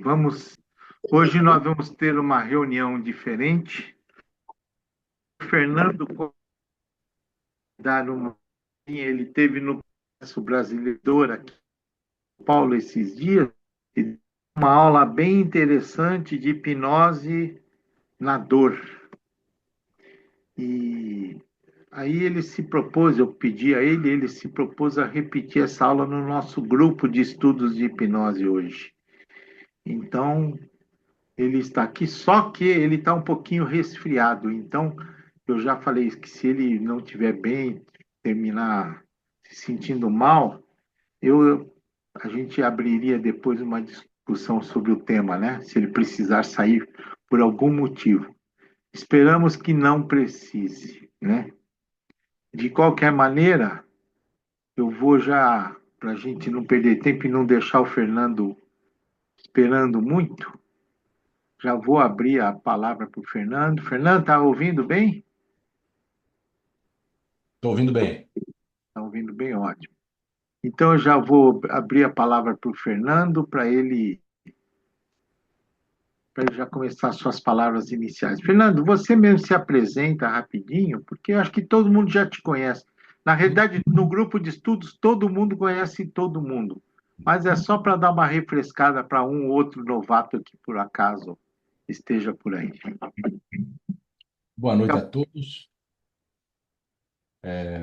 Vamos. Hoje nós vamos ter uma reunião diferente. O Fernando dar uma. Ele teve no Congresso Brasileiro aqui em São Paulo esses dias, e deu uma aula bem interessante de hipnose na dor. E aí ele se propôs, eu pedi a ele, ele se propôs a repetir essa aula no nosso grupo de estudos de hipnose hoje. Então, ele está aqui, só que ele está um pouquinho resfriado. Então, eu já falei que se ele não estiver bem, terminar se sentindo mal, a gente abriria depois uma discussão sobre o tema, né? Se ele precisar sair por algum motivo. Esperamos que não precise, né? De qualquer maneira, eu vou já, para a gente não perder tempo e não deixar o Fernando esperando muito, já vou abrir a palavra para o Fernando. Fernando, está ouvindo bem? Estou ouvindo bem. Está ouvindo bem, ótimo. Então, eu já vou abrir a palavra para o Fernando, para ele já começar suas palavras iniciais. Fernando, você mesmo se apresenta rapidinho, porque eu acho que todo mundo já te conhece. Na realidade, no grupo de estudos, todo mundo conhece todo mundo. Mas é só para dar uma refrescada para um ou outro novato que por acaso esteja por aí. Boa noite a Fica. todos.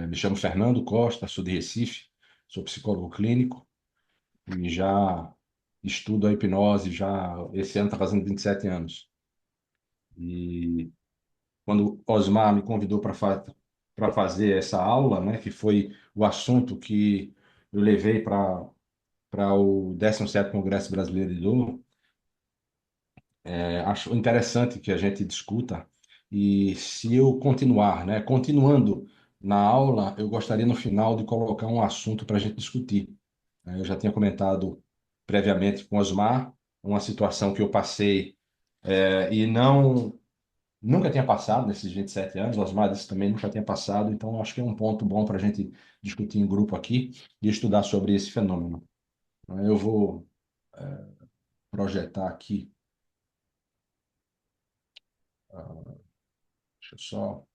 Me chamo Fernando Costa, sou de Recife, sou psicólogo clínico e já estudo a hipnose, já esse ano está fazendo 27 anos. E quando Osmar me convidou para fazer essa aula, né, que foi o assunto que eu levei para o 17º Congresso Brasileiro de Dor, acho interessante que a gente discuta. E se eu continuar, né, continuando na aula, eu gostaria no final de colocar um assunto para a gente discutir. Eu já tinha comentado previamente com Osmar uma situação que eu passei e nunca tinha passado nesses 27 anos. O Osmar disse também nunca tinha passado, então acho que é um ponto bom para a gente discutir em grupo aqui e estudar sobre esse fenômeno. Eu vou projetar aqui, deixa eu só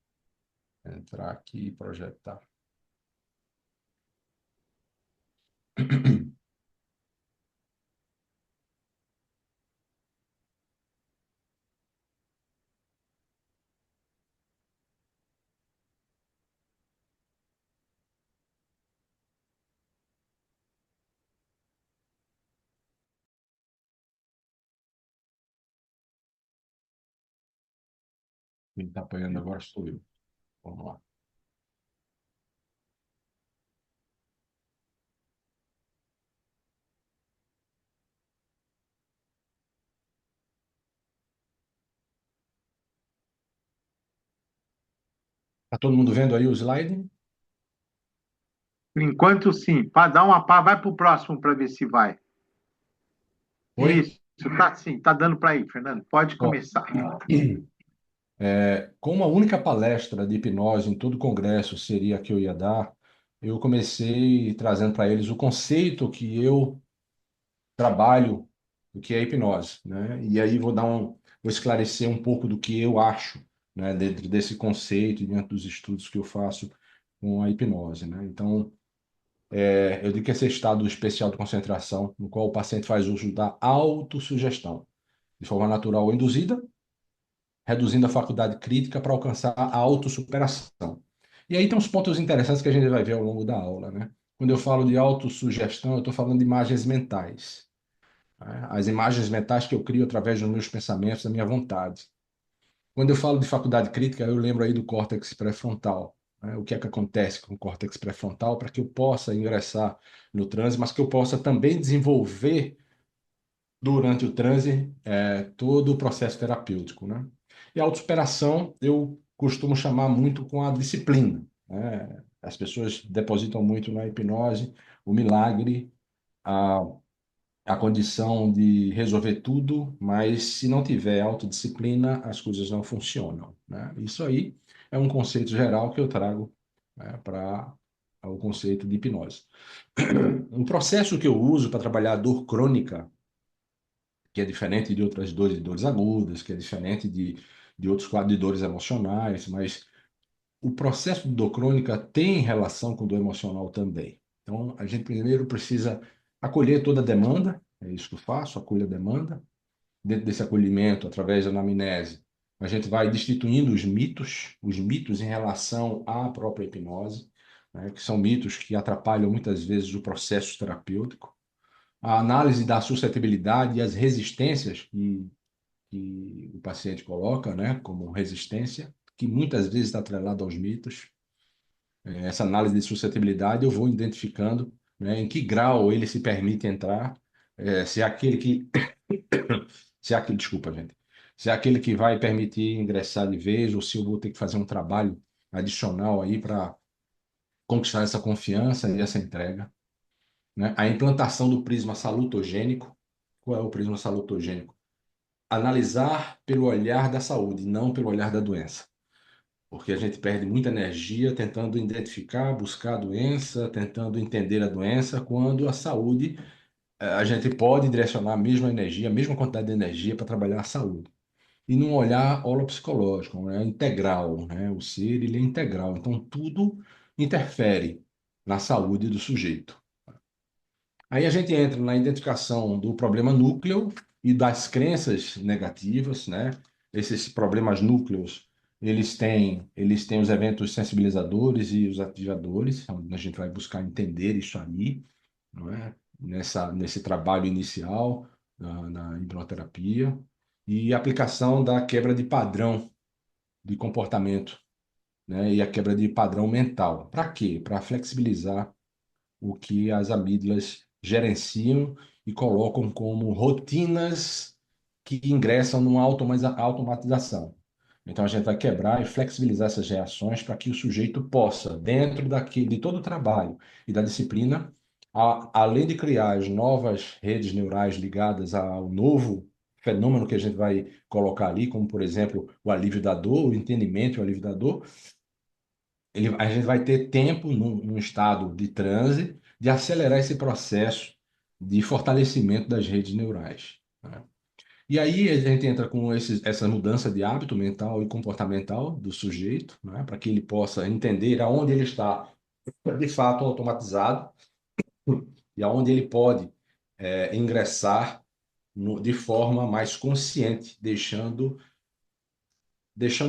entrar aqui e projetar. Quem está apanhando agora sou eu. Vamos lá. Está todo mundo vendo aí o slide? Por enquanto, sim. Para dar uma pá, vai para o próximo para ver se vai. Oi? Isso, tá sim, tá dando para ir, Fernando. Pode Ó, começar. como a única palestra de hipnose em todo o congresso seria a que eu ia dar, eu comecei trazendo para eles o conceito que eu trabalho, o que é hipnose, né? E aí vou esclarecer um pouco do que eu acho, né, dentro desse conceito e dentro dos estudos que eu faço com a hipnose, né? Então, eu digo que esse estado especial de concentração, no qual o paciente faz uso da autossugestão, de forma natural ou induzida, reduzindo a faculdade crítica para alcançar a autossuperação. E aí tem uns pontos interessantes que a gente vai ver ao longo da aula, né? Quando eu falo de autossugestão, eu estou falando de imagens mentais, né? As imagens mentais que eu crio através dos meus pensamentos, da minha vontade. Quando eu falo de faculdade crítica, eu lembro aí do córtex pré-frontal, né? O que é que acontece com o córtex pré-frontal para que eu possa ingressar no transe, mas que eu possa também desenvolver durante o transe todo o processo terapêutico, né? E a autossuperação eu costumo chamar muito com a disciplina, né? As pessoas depositam muito na hipnose o milagre, a, a condição de resolver tudo, mas se não tiver autodisciplina, as coisas não funcionam, né? Isso aí é um conceito geral que eu trago, né, para o conceito de hipnose. Um processo que eu uso para trabalhar a dor crônica que é diferente de outras dores, de dores agudas, que é diferente de outros quadros de dores emocionais, mas o processo de dor crônica tem relação com dor emocional também. Então, a gente primeiro precisa acolher toda a demanda, é isso que eu faço, acolho a demanda. Dentro desse acolhimento, através da anamnese, a gente vai destituindo os mitos em relação à própria hipnose, né, que são mitos que atrapalham muitas vezes o processo terapêutico. A análise da suscetibilidade e as resistências que o paciente coloca, né, como resistência, que muitas vezes está atrelado aos mitos. Essa análise de suscetibilidade eu vou identificando, né, em que grau ele se permite entrar, se é aquele que se é aquele, desculpa, gente, se é aquele que vai permitir ingressar de vez ou se eu vou ter que fazer um trabalho adicional aí para conquistar essa confiança e essa entrega, né? A implantação do prisma salutogênico. Qual é o prisma salutogênico? Analisar pelo olhar da saúde, não pelo olhar da doença. Porque a gente perde muita energia tentando identificar, buscar a doença, tentando entender a doença, quando a saúde, a gente pode direcionar a mesma energia, a mesma quantidade de energia para trabalhar a saúde. E num olhar holopsicológico, né, integral, né? O ser, ele é integral, então tudo interfere na saúde do sujeito. Aí a gente entra na identificação do problema núcleo e das crenças negativas, né? Esses problemas núcleos, eles têm os eventos sensibilizadores e os ativadores, onde a gente vai buscar entender isso aí, não é? Nesse trabalho inicial na hipnoterapia e aplicação da quebra de padrão de comportamento, né? E a quebra de padrão mental. Para quê? Para flexibilizar o que as amígdalas gerenciam e colocam como rotinas que ingressam numa automatização. Então, a gente vai quebrar e flexibilizar essas reações para que o sujeito possa, dentro de todo o trabalho e da disciplina, além de criar as novas redes neurais ligadas ao novo fenômeno que a gente vai colocar ali, como, por exemplo, o alívio da dor, o entendimento e o alívio da dor, a gente vai ter tempo, num estado de transe, de acelerar esse processo de fortalecimento das redes neurais, né? E aí a gente entra com essa mudança de hábito mental e comportamental do sujeito, né, para que ele possa entender aonde ele está de fato automatizado e aonde ele pode ingressar de forma mais consciente, deixando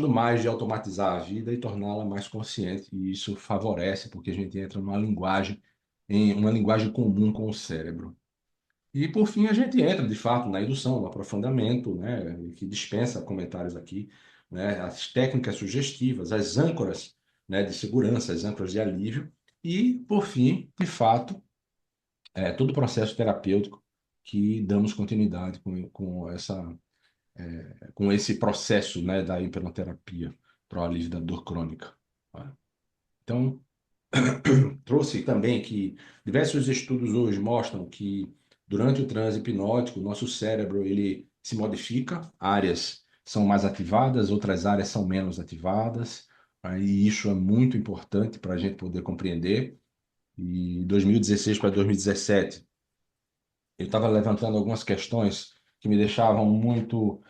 mais de automatizar a vida e torná-la mais consciente. E isso favorece, porque a gente entra em uma linguagem comum com o cérebro. E, por fim, a gente entra, de fato, na indução, no aprofundamento, né, que dispensa comentários aqui, né, as técnicas sugestivas, as âncoras, né, de segurança, as âncoras de alívio, e, por fim, de fato, todo o processo terapêutico que damos continuidade com esse processo, né, da hipnoterapia para o alívio da dor crônica, tá? Então, trouxe também que diversos estudos hoje mostram que durante o transe hipnótico, o nosso cérebro ele se modifica, áreas são mais ativadas, outras áreas são menos ativadas, e isso é muito importante para a gente poder compreender. E 2016 para 2017, eu estava levantando algumas questões que me deixavam muito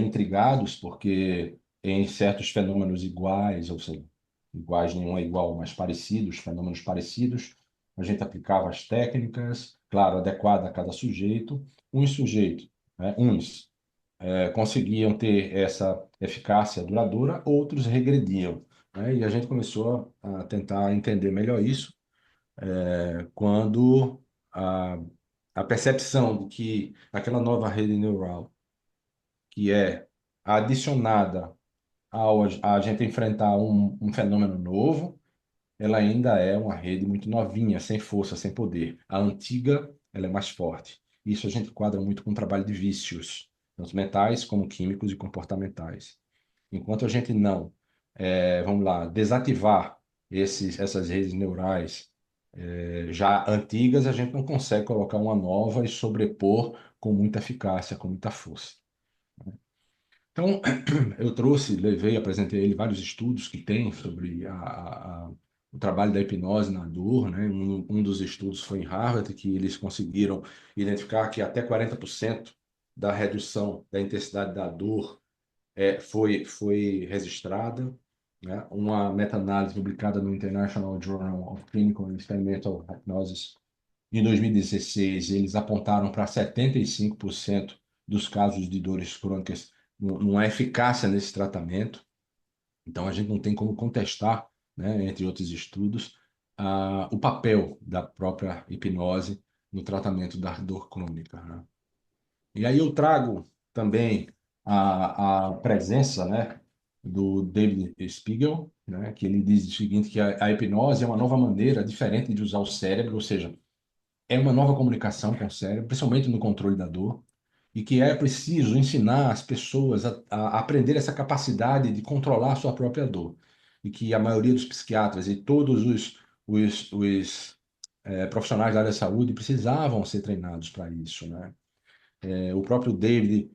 intrigados, porque em certos fenômenos iguais, ou seja, iguais nenhum é igual, mas parecidos, fenômenos parecidos, a gente aplicava as técnicas, claro, adequada a cada sujeito. Uns sujeitos, né, uns conseguiam ter essa eficácia duradoura, outros regrediam, né? E a gente começou a tentar entender melhor isso quando a, a percepção de que aquela nova rede neural, que é adicionada ao a gente enfrentar um fenômeno novo, ela ainda é uma rede muito novinha, sem força, sem poder. A antiga, ela é mais forte. Isso a gente enquadra muito com o trabalho de vícios, tanto mentais como químicos e comportamentais. Enquanto a gente não, vamos lá, desativar essas redes neurais já antigas, a gente não consegue colocar uma nova e sobrepor com muita eficácia, com muita força. Então, eu trouxe, levei, apresentei a ele vários estudos que tem sobre o trabalho da hipnose na dor, né? Um dos estudos foi em Harvard, que eles conseguiram identificar que até 40% da redução da intensidade da dor foi registrada, né? Uma meta-análise publicada no International Journal of Clinical and Experimental Hypnosis em 2016, eles apontaram para 75% dos casos de dores crônicas numa eficácia nesse tratamento. Então, a gente não tem como contestar, né, entre outros estudos, o papel da própria hipnose no tratamento da dor crônica, né? E aí eu trago também a presença, né, do David Spiegel, né, que ele diz o seguinte, que a hipnose é uma nova maneira diferente de usar o cérebro, ou seja, é uma nova comunicação com o cérebro, principalmente no controle da dor, e que é preciso ensinar as pessoas a aprender essa capacidade de controlar a sua própria dor. E que a maioria dos psiquiatras e todos os profissionais da área da saúde precisavam ser treinados para isso, né? O próprio David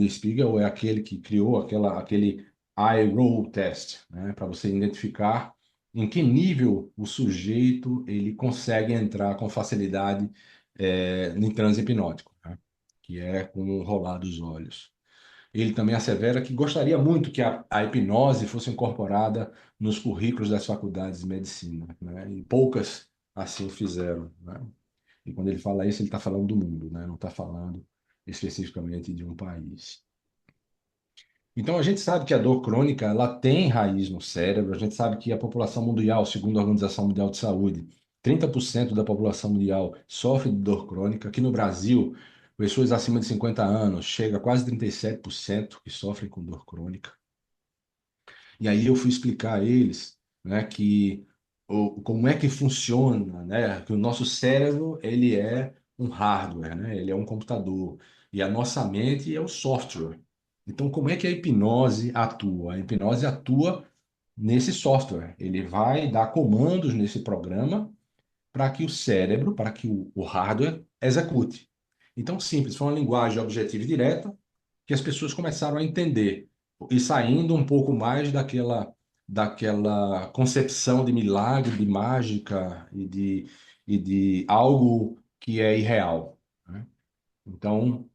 Spiegel é aquele que criou aquele eye roll test, né, para você identificar em que nível o sujeito ele consegue entrar com facilidade em transe hipnótico, né, que é com o rolar dos olhos. Ele também assevera que gostaria muito que a hipnose fosse incorporada nos currículos das faculdades de medicina, né, e poucas assim o fizeram, né? E quando ele fala isso, ele está falando do mundo, né? Não está falando especificamente de um país. Então, a gente sabe que a dor crônica ela tem raiz no cérebro, a gente sabe que a população mundial, segundo a Organização Mundial de Saúde, 30% da população mundial sofre de dor crônica. Aqui no Brasil, pessoas acima de 50 anos, chega a quase 37% que sofrem com dor crônica. E aí eu fui explicar a eles, né, que como é que funciona, né, que o nosso cérebro ele é um hardware, né, ele é um computador e a nossa mente é o software. Então, como é que a hipnose atua? A hipnose atua nesse software. Ele vai dar comandos nesse programa para que o cérebro, para que o hardware execute. Então, simples, foi uma linguagem objetiva e direta que as pessoas começaram a entender e saindo um pouco mais daquela concepção de milagre, de mágica e de algo que é irreal, né? Então,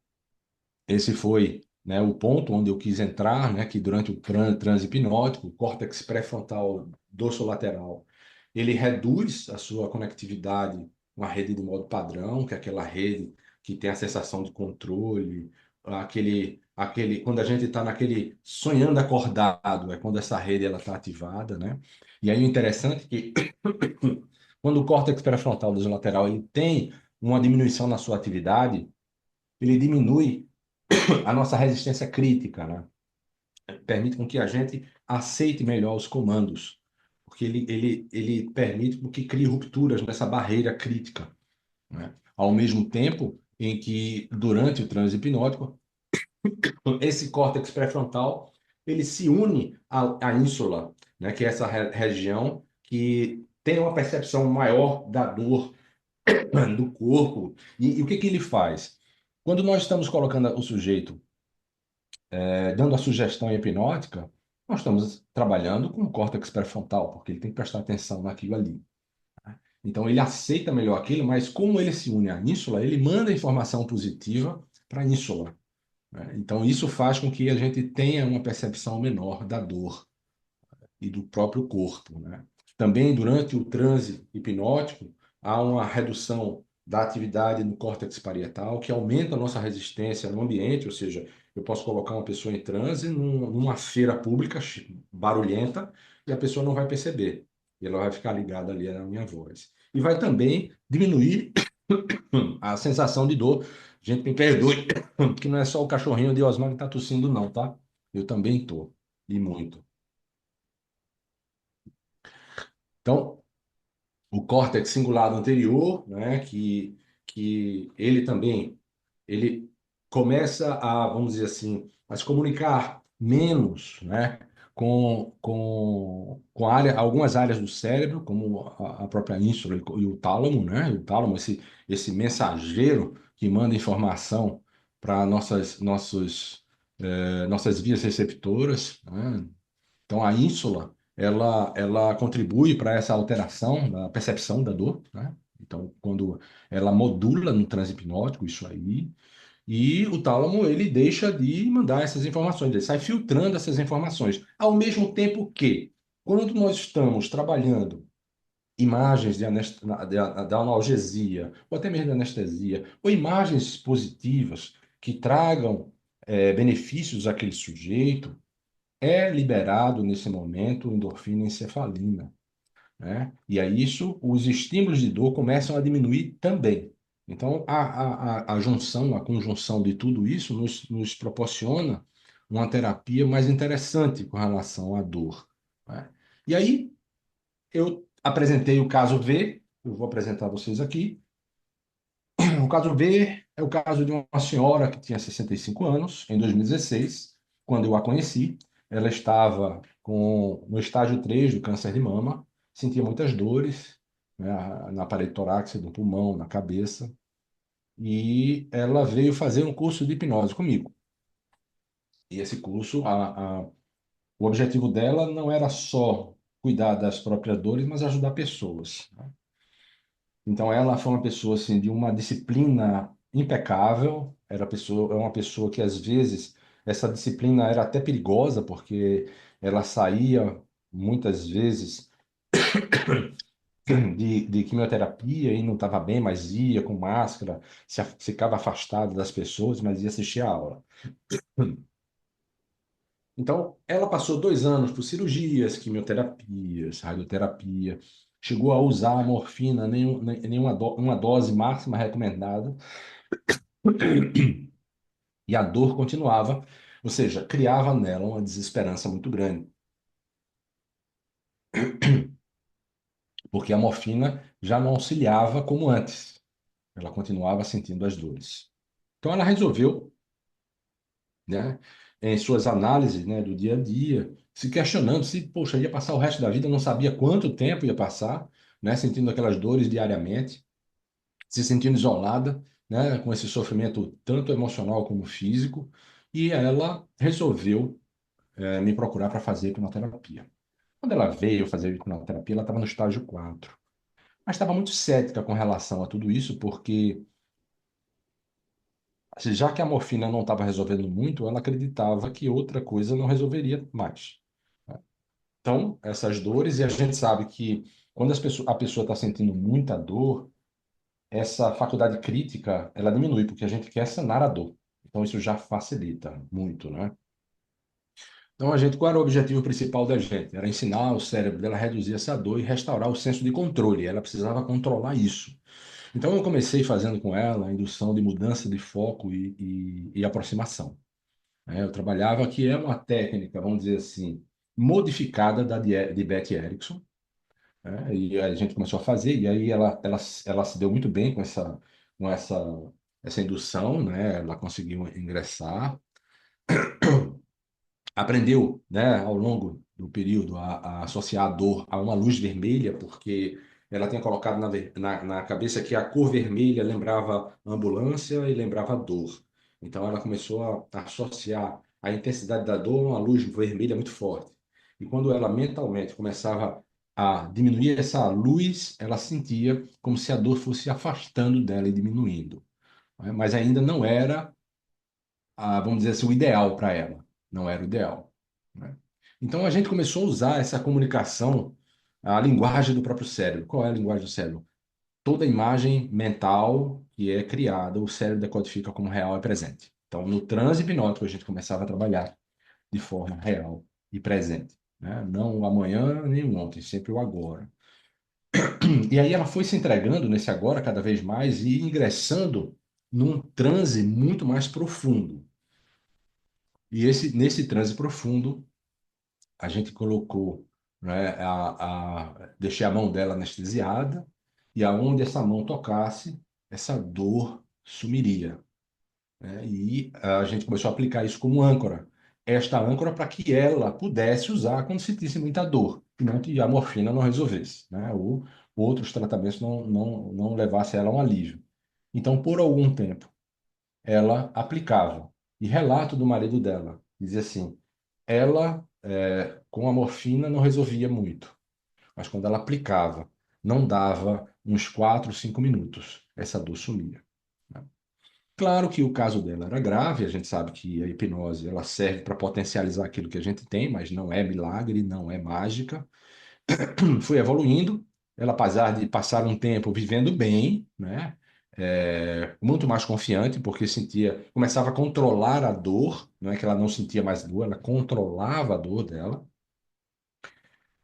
esse foi, né, o ponto onde eu quis entrar, né, que durante o transe hipnótico, o córtex pré-frontal dorsolateral, ele reduz a sua conectividade com a rede de modo padrão, que é aquela rede que tem a sensação de controle, quando a gente está naquele sonhando acordado, é quando essa rede ela está ativada, né? E aí o interessante é que quando o córtex pré-frontal dorsolateral ele tem uma diminuição na sua atividade, ele diminui a nossa resistência crítica, né? Permite com que a gente aceite melhor os comandos, porque ele permite com que crie rupturas nessa barreira crítica, né? Ao mesmo tempo em que, durante o transe hipnótico, esse córtex pré-frontal ele se une à ínsula, né? Que é essa região que tem uma percepção maior da dor do corpo. E o que que ele faz? Quando nós estamos colocando o sujeito dando a sugestão hipnótica, nós estamos trabalhando com o córtex pré-frontal, porque ele tem que prestar atenção naquilo ali. Então, ele aceita melhor aquilo, mas como ele se une à ínsula, ele manda informação positiva para a ínsula, né? Então, isso faz com que a gente tenha uma percepção menor da dor e do próprio corpo, né? Também, durante o transe hipnótico, há uma redução da atividade no córtex parietal, que aumenta a nossa resistência no ambiente, ou seja, eu posso colocar uma pessoa em transe numa feira pública barulhenta e a pessoa não vai perceber. E ela vai ficar ligada ali na minha voz. E vai também diminuir a sensação de dor. Gente, me perdoe, que não é só o cachorrinho de Osmar que está tossindo, não, tá? Eu também tô, e muito. Então, o córtex cingulado anterior, né, que ele também ele começa a, vamos dizer assim, a se comunicar menos, né, com algumas áreas do cérebro, como a própria ínsula e o tálamo, né, o tálamo, esse mensageiro que manda informação para nossas vias receptoras, né? Então, a ínsula, ela contribui para essa alteração da percepção da dor, né? Então, quando ela modula no transe hipnótico, isso aí. E o tálamo, ele deixa de mandar essas informações, ele sai filtrando essas informações. Ao mesmo tempo que, quando nós estamos trabalhando imagens de analgesia, ou até mesmo de anestesia, ou imagens positivas que tragam benefícios àquele sujeito, é liberado nesse momento endorfina e encefalina, né? E aí isso, os estímulos de dor começam a diminuir também. Então, a junção, a conjunção de tudo isso nos proporciona uma terapia mais interessante com relação à dor, né? E aí, eu apresentei o caso V, eu vou apresentar a vocês aqui. O caso V é o caso de uma senhora que tinha 65 anos, em 2016, quando eu a conheci. Ela estava no estágio 3 do câncer de mama, sentia muitas dores, né, na parede torácica, do pulmão, na cabeça, e ela veio fazer um curso de hipnose comigo. E esse curso, o objetivo dela não era só cuidar das próprias dores, mas ajudar pessoas, né? Então ela foi uma pessoa assim de uma disciplina impecável. É uma pessoa que às vezes essa disciplina era até perigosa porque ela saía muitas vezes de quimioterapia e não estava bem, mas ia com máscara, ficava afastado das pessoas, mas ia assistir a aula. Então, ela passou 2 anos por cirurgias, quimioterapias, radioterapia, chegou a usar a morfina, uma dose máxima recomendada, e a dor continuava, ou seja, criava nela uma desesperança muito grande, porque a morfina já não auxiliava como antes, ela continuava sentindo as dores. Então, ela resolveu, né, em suas análises, né, do dia a dia, se questionando se, poxa, ia passar o resto da vida, não sabia quanto tempo ia passar, né, sentindo aquelas dores diariamente, se sentindo isolada, né, com esse sofrimento tanto emocional como físico, e ela resolveu me procurar para fazer hipnoterapia. Quando ela veio fazer hipnoterapia, ela estava no estágio 4, mas estava muito cética com relação a tudo isso, porque assim, já que a morfina não estava resolvendo muito, ela acreditava que outra coisa não resolveria mais, né? Então, essas dores, e a gente sabe que quando a pessoa está sentindo muita dor, essa faculdade crítica, ela diminui, porque a gente quer sanar a dor. Então, isso já facilita muito, né? Então, qual era o objetivo principal da gente? Era ensinar o cérebro dela a reduzir essa dor e restaurar o senso de controle. Ela precisava controlar isso. Então, eu comecei fazendo com ela a indução de mudança de foco e aproximação, né? Eu trabalhava que é uma técnica, vamos dizer assim, modificada de Beth Erickson, né? E a gente começou a fazer, e aí ela se deu muito bem com essa indução, né? Ela conseguiu ingressar, aprendeu, né, ao longo do período a associar a dor a uma luz vermelha, porque ela tinha colocado na cabeça que a cor vermelha lembrava ambulância e lembrava dor. Então ela começou a associar a intensidade da dor a uma luz vermelha muito forte. E quando ela mentalmente começava a diminuir essa luz, ela sentia como se a dor fosse afastando dela e diminuindo, né? Mas ainda não era vamos dizer assim, o ideal para ela. Não era o ideal, né? Então a gente começou a usar essa comunicação, a linguagem do próprio cérebro. Qual é a linguagem do cérebro? Toda imagem mental que é criada, o cérebro decodifica como real e presente. Então, no transe hipnótico, a gente começava a trabalhar de forma real e presente, né? Não o amanhã nem o ontem, sempre o agora. E aí ela foi se entregando nesse agora cada vez mais e ingressando num transe muito mais profundo. E nesse transe profundo, a gente colocou, né, deixei a mão dela anestesiada, e aonde essa mão tocasse, essa dor sumiria, né? E a gente começou a aplicar isso como âncora. Esta âncora para que ela pudesse usar quando sentisse muita dor, e não que a morfina não resolvesse, né? Ou outros tratamentos não levassem ela a um alívio. Então, por algum tempo, ela aplicava. E relato do marido dela, dizia assim, ela, com a morfina, não resolvia muito, mas quando ela aplicava, não dava uns 4, 5 minutos, essa dor sumia, né? Claro que o caso dela era grave, a gente sabe que a hipnose ela serve para potencializar aquilo que a gente tem, mas não é milagre, não é mágica. Fui evoluindo, ela apesar de passar um tempo vivendo bem, né? Muito mais confiante, porque sentia, começava a controlar a dor, não é que ela não sentia mais dor, ela controlava a dor dela.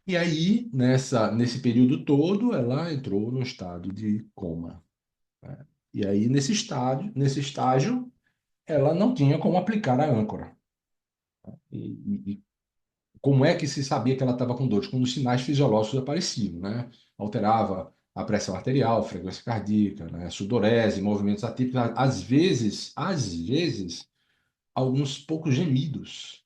E aí, nesse período todo, ela entrou no estado de coma, né? E aí, nesse estágio, ela não tinha como aplicar a âncora. E como é que se sabia que ela estava com dores? Quando os sinais fisiológicos apareciam, né? Alterava a pressão arterial, frequência cardíaca, né? Sudorese, movimentos atípicos, às vezes, alguns poucos gemidos.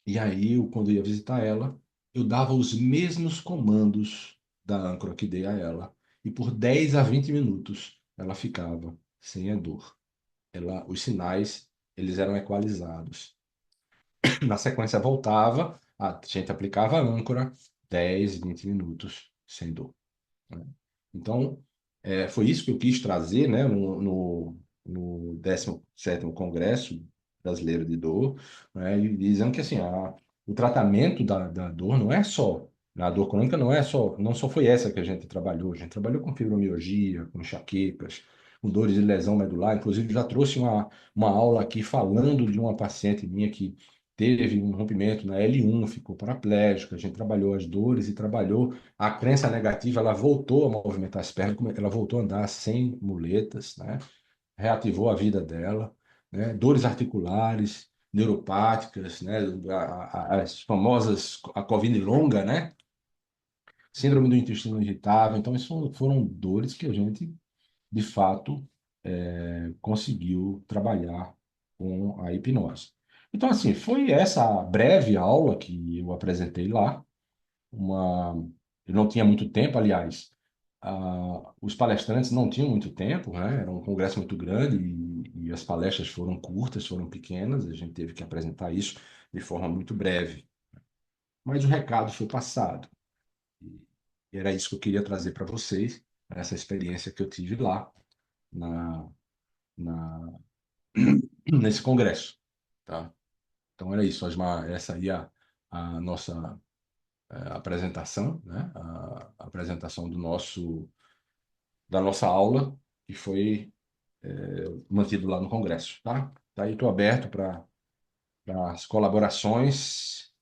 E aí, quando eu ia visitar ela, eu dava os mesmos comandos da âncora que dei a ela. E por 10 a 20 minutos ela ficava sem a dor. Os sinais, eles eram equalizados. Na sequência voltava, a gente aplicava a âncora, 10, 20 minutos sem dor, né? Então, foi isso que eu quis trazer, né, no 17º Congresso Brasileiro de Dor, né, e dizendo que assim, o tratamento da dor não é só, a dor crônica não só foi essa que a gente trabalhou com fibromialgia, com enxaquecas, com dores de lesão medular, inclusive já trouxe uma aula aqui falando de uma paciente minha que teve um rompimento na L1, ficou paraplégica, a gente trabalhou as dores e trabalhou a crença negativa, ela voltou a movimentar as pernas, ela voltou a andar sem muletas, né? Reativou a vida dela, né? Dores articulares, neuropáticas, né? As famosas, a Covid longa, né? Síndrome do intestino irritável. Então, isso foram dores que a gente, de fato, conseguiu trabalhar com a hipnose. Então, assim, foi essa breve aula que eu apresentei lá, uma. Eu não tinha muito tempo, aliás, os palestrantes não tinham muito tempo, né? Era um congresso muito grande e as palestras foram curtas, foram pequenas, a gente teve que apresentar isso de forma muito breve. Mas o recado foi passado. E era isso que eu queria trazer para vocês, essa experiência que eu tive lá na, na, nesse congresso, tá? Então era isso, Osmar, essa aí é a nossa apresentação, né? A apresentação da nossa aula, que foi mantido lá no Congresso, tá? Tá aí, estou aberto para as colaborações,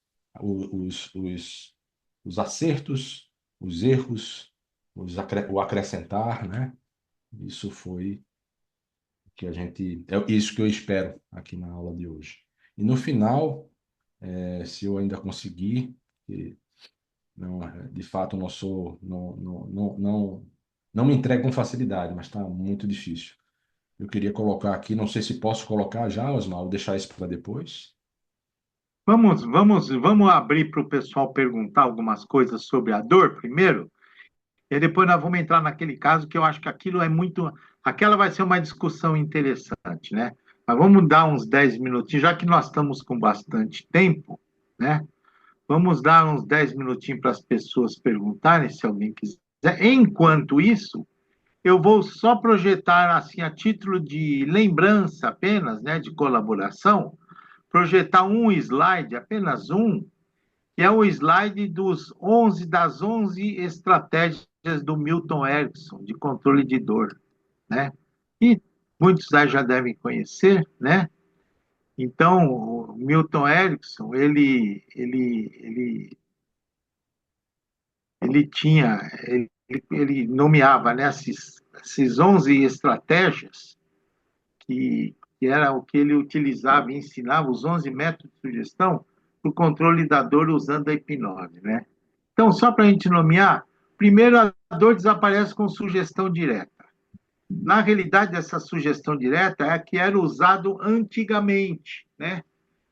os acertos, os erros, o acrescentar, né? Isso foi o que isso que eu espero aqui na aula de hoje. E no final, se eu ainda conseguir, que não, de fato, não sou, não me entrego com facilidade, mas está muito difícil. Eu queria colocar aqui, não sei se posso colocar já, Osmar, ou deixar isso para depois. Vamos abrir para o pessoal perguntar algumas coisas sobre a dor primeiro, e depois nós vamos entrar naquele caso que eu acho que aquilo é muito. Aquela vai ser uma discussão interessante, né? Mas vamos dar uns 10 minutinhos, já que nós estamos com bastante tempo, né? Vamos dar uns 10 minutinhos para as pessoas perguntarem, se alguém quiser. Enquanto isso, eu vou só projetar, assim, a título de lembrança apenas, né, de colaboração, projetar um slide, apenas um, que é o slide das 11 estratégias do Milton Erickson de controle de dor, né? E muitos aí já devem conhecer, né? Então, o Milton Erickson, ele nomeava, né, esses 11 estratégias que era o que ele utilizava e ensinava, os 11 métodos de sugestão para o controle da dor usando a hipnose, né? Então, só para a gente nomear, primeiro a dor desaparece com sugestão direta. Na realidade, essa sugestão direta é a que era usado antigamente, né?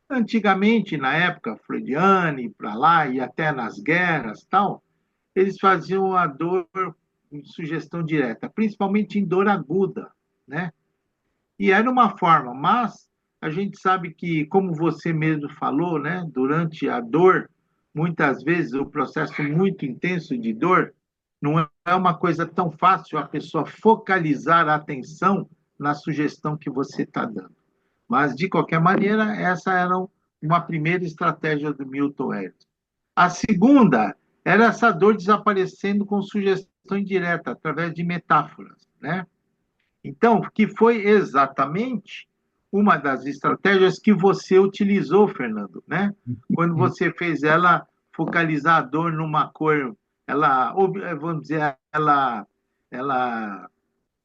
Antigamente, na época freudiana, para lá, e até nas guerras, tal, eles faziam a dor em sugestão direta, principalmente em dor aguda, né? E era uma forma, mas a gente sabe que, como você mesmo falou, né, durante a dor, muitas vezes o processo muito intenso de dor não é uma coisa tão fácil a pessoa focalizar a atenção na sugestão que você está dando. Mas, de qualquer maneira, essa era uma primeira estratégia do Milton Erickson. A segunda era essa dor desaparecendo com sugestão indireta, através de metáforas, né? Então, que foi exatamente uma das estratégias que você utilizou, Fernando, né? Quando você fez ela focalizar a dor numa cor, ela, vamos dizer, ela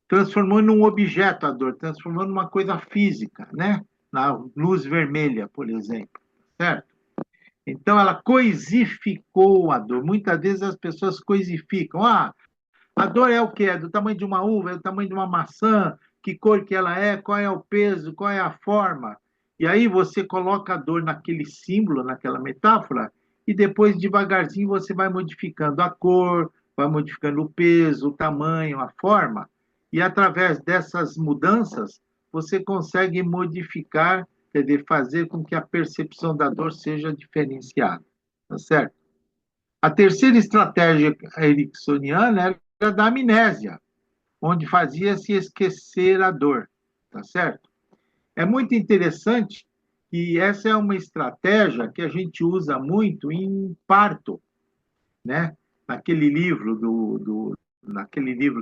transformou num objeto a dor, transformou numa coisa física, né? Na luz vermelha, por exemplo, certo? Então, ela coisificou a dor. Muitas vezes as pessoas coisificam. Ah, a dor é o quê? É do tamanho de uma uva, é do tamanho de uma maçã, que cor que ela é, qual é o peso, qual é a forma. E aí você coloca a dor naquele símbolo, naquela metáfora, e depois, devagarzinho, você vai modificando a cor, vai modificando o peso, o tamanho, a forma. E através dessas mudanças, você consegue modificar, quer dizer, fazer com que a percepção da dor seja diferenciada. Tá certo? A terceira estratégia ericksoniana era da amnésia, onde fazia-se esquecer a dor, tá certo? É muito interessante que essa é uma estratégia que a gente usa muito em parto, né? Naquele livro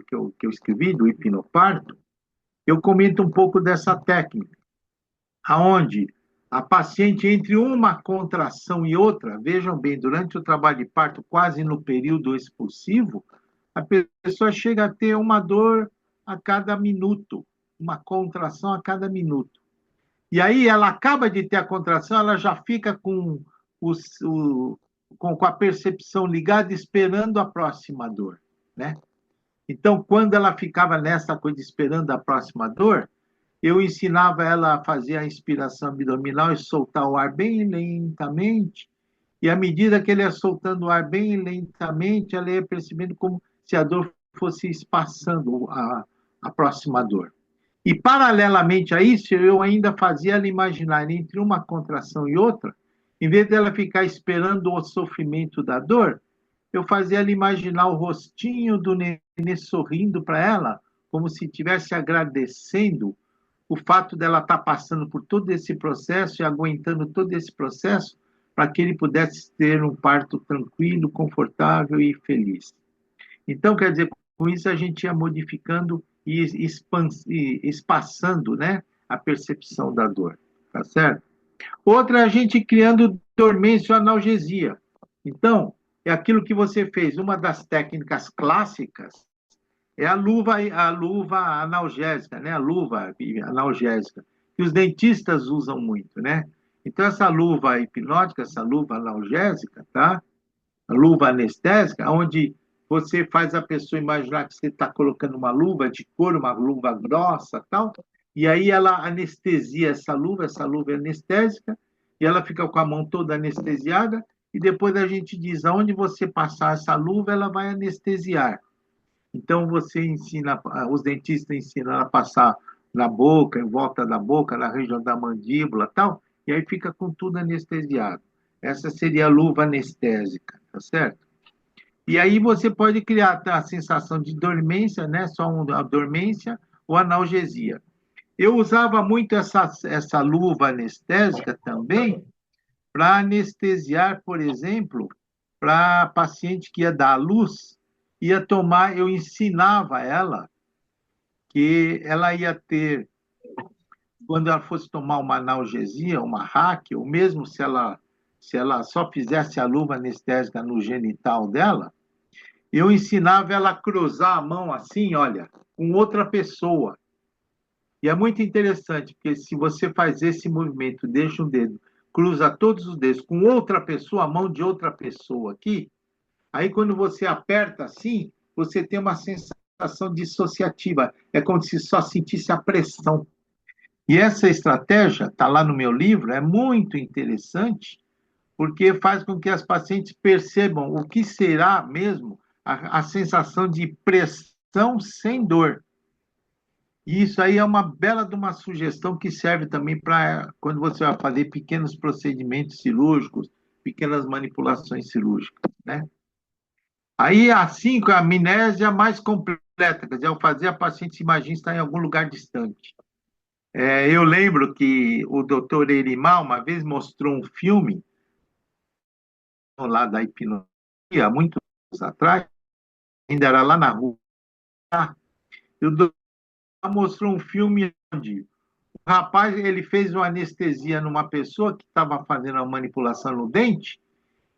que eu escrevi, do hipnoparto, eu comento um pouco dessa técnica, aonde a paciente, entre uma contração e outra, vejam bem, durante o trabalho de parto, quase no período expulsivo, a pessoa chega a ter uma dor a cada minuto, uma contração a cada minuto. E aí ela acaba de ter a contração, ela já fica com a percepção ligada, esperando a próxima dor, né? Então, quando ela ficava nessa coisa, esperando a próxima dor, eu ensinava ela a fazer a inspiração abdominal e soltar o ar bem lentamente. E à medida que ele ia soltando o ar bem lentamente, ela ia percebendo como se a dor fosse espaçando a próxima dor. E, paralelamente a isso, eu ainda fazia ela imaginar entre uma contração e outra, em vez dela ficar esperando o sofrimento da dor, eu fazia ela imaginar o rostinho do nenê sorrindo para ela, como se estivesse agradecendo o fato dela estar passando por todo esse processo e aguentando todo esse processo para que ele pudesse ter um parto tranquilo, confortável e feliz. Então, quer dizer, com isso a gente ia modificando e espaçando, né, a percepção da dor, tá certo? Outra, a gente criando dormência ou analgesia. Então, é aquilo que você fez. Uma das técnicas clássicas é a luva analgésica, né? A luva analgésica, que os dentistas usam muito, né? Então, essa luva hipnótica, essa luva analgésica, tá? A luva anestésica, onde você faz a pessoa imaginar que você está colocando uma luva de couro, uma luva grossa, tal, e aí ela anestesia essa luva é anestésica, e ela fica com a mão toda anestesiada, e depois a gente diz, aonde você passar essa luva, ela vai anestesiar. Então, você ensina, os dentistas ensinam a passar na boca, em volta da boca, na região da mandíbula, tal, e aí fica com tudo anestesiado. Essa seria a luva anestésica, tá certo? E aí você pode criar a sensação de dormência, né? Só uma dormência ou analgesia. Eu usava muito essa luva anestésica também para anestesiar, por exemplo, para paciente que ia dar à luz, ia tomar, eu ensinava ela que ela ia ter, quando ela fosse tomar uma analgesia, uma hack, ou mesmo se ela só fizesse a luva anestésica no genital dela, eu ensinava ela a cruzar a mão assim, olha, com outra pessoa. E é muito interessante, porque se você faz esse movimento, deixa um dedo, cruza todos os dedos com outra pessoa, a mão de outra pessoa aqui, aí quando você aperta assim, você tem uma sensação dissociativa. É como se só sentisse a pressão. E essa estratégia, está lá no meu livro, é muito interessante, porque faz com que as pacientes percebam o que será mesmo a sensação de pressão sem dor. E isso aí é uma bela de uma sugestão que serve também para quando você vai fazer pequenos procedimentos cirúrgicos, pequenas manipulações cirúrgicas, né? Aí, assim, com a amnésia mais complexa, quer dizer, ao fazer, a paciente se imagina estar em algum lugar distante. Eu lembro que o doutor Erimar uma vez mostrou um filme lá da hipnosia, há muitos anos atrás, ainda era lá na rua, e o doutor mostrou um filme onde o rapaz ele fez uma anestesia numa pessoa que estava fazendo uma manipulação no dente,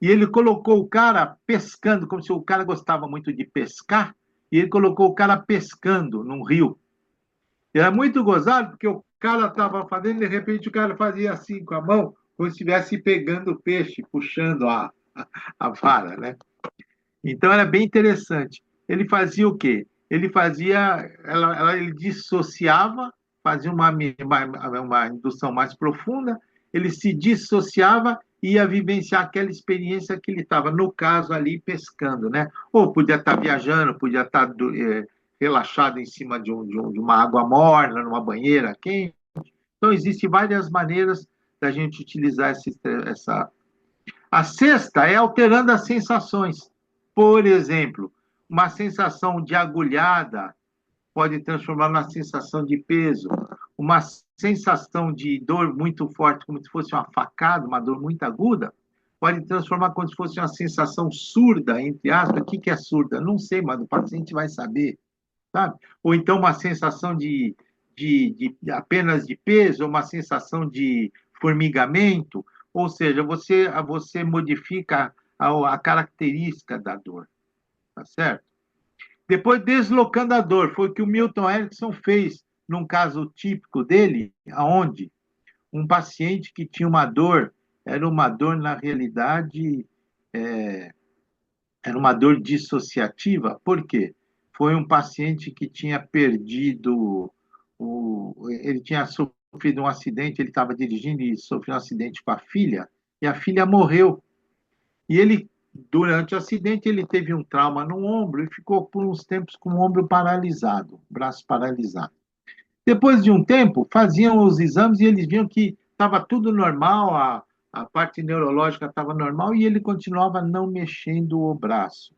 e ele colocou o cara pescando, como se o cara gostava muito de pescar, e ele colocou o cara pescando num rio. E era muito gozado, porque o cara estava fazendo, de repente o cara fazia assim com a mão, como se estivesse pegando o peixe, puxando a vara, né? Então era bem interessante. Ele fazia o quê? Ele fazia, ele dissociava, fazia uma indução mais profunda, ele se dissociava e ia vivenciar aquela experiência que ele estava, no caso ali, pescando, né? Ou podia estar viajando, podia estar relaxado em cima de uma água morna, numa banheira quente. Então, existem várias maneiras da gente utilizar essa. A sexta é alterando as sensações. Por exemplo, uma sensação de agulhada pode transformar numa sensação de peso. Uma sensação de dor muito forte, como se fosse uma facada, uma dor muito aguda, pode transformar como se fosse uma sensação surda, entre aspas. O que é surda? Não sei, mas o paciente vai saber, sabe? Ou então uma sensação de apenas de peso, uma sensação de formigamento, ou seja, você modifica a característica da dor, tá certo? Depois, deslocando a dor, foi o que o Milton Erickson fez num caso típico dele, aonde um paciente que tinha uma dor, era uma dor, na realidade, era uma dor dissociativa. Por quê? Foi um paciente que tinha perdido, ele tinha sofrido um acidente, ele estava dirigindo e sofreu um acidente com a filha, e a filha morreu. E ele, durante o acidente, ele teve um trauma no ombro e ficou por uns tempos com o ombro paralisado, braço paralisado. Depois de um tempo, faziam os exames e eles viam que estava tudo normal, a parte neurológica estava normal e ele continuava não mexendo o braço.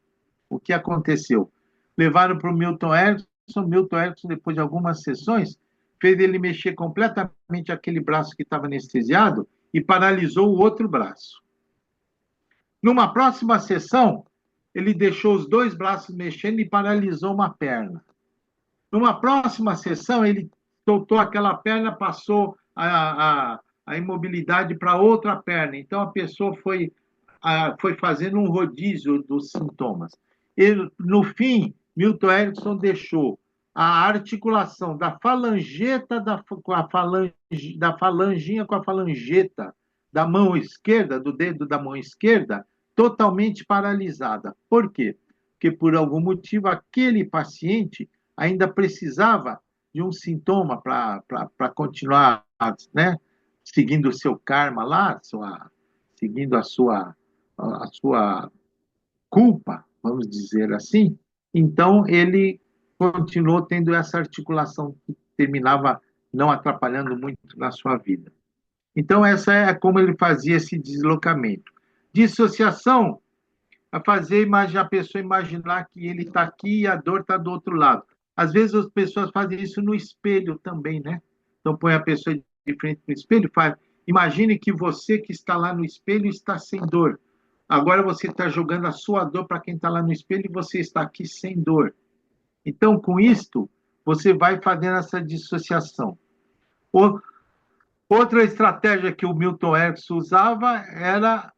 O que aconteceu? Levaram para o Milton Erickson, depois de algumas sessões, fez ele mexer completamente aquele braço que estava anestesiado e paralisou o outro braço. Numa próxima sessão, ele deixou os dois braços mexendo e paralisou uma perna. Numa próxima sessão, ele soltou aquela perna, passou a imobilidade para outra perna. Então, a pessoa foi fazendo um rodízio dos sintomas. No fim, Milton Erickson deixou a articulação da falangeta da falanginha com a falangeta da mão esquerda, do dedo da mão esquerda, totalmente paralisada. Por quê? Porque, por algum motivo, aquele paciente ainda precisava de um sintoma para continuar, né, seguindo o seu karma lá, seguindo a sua culpa, vamos dizer assim. Então, ele continuou tendo essa articulação que terminava não atrapalhando muito na sua vida. Então, essa é como ele fazia esse deslocamento. Dissociação, a fazer a pessoa imaginar que ele está aqui e a dor está do outro lado. Às vezes as pessoas fazem isso no espelho também, né? Então põe a pessoa de frente no espelho e faz. Imagine que você que está lá no espelho está sem dor. Agora você está jogando a sua dor para quem está lá no espelho e você está aqui sem dor. Então, com isto, você vai fazendo essa dissociação. Outra estratégia que o Milton Erickson usava era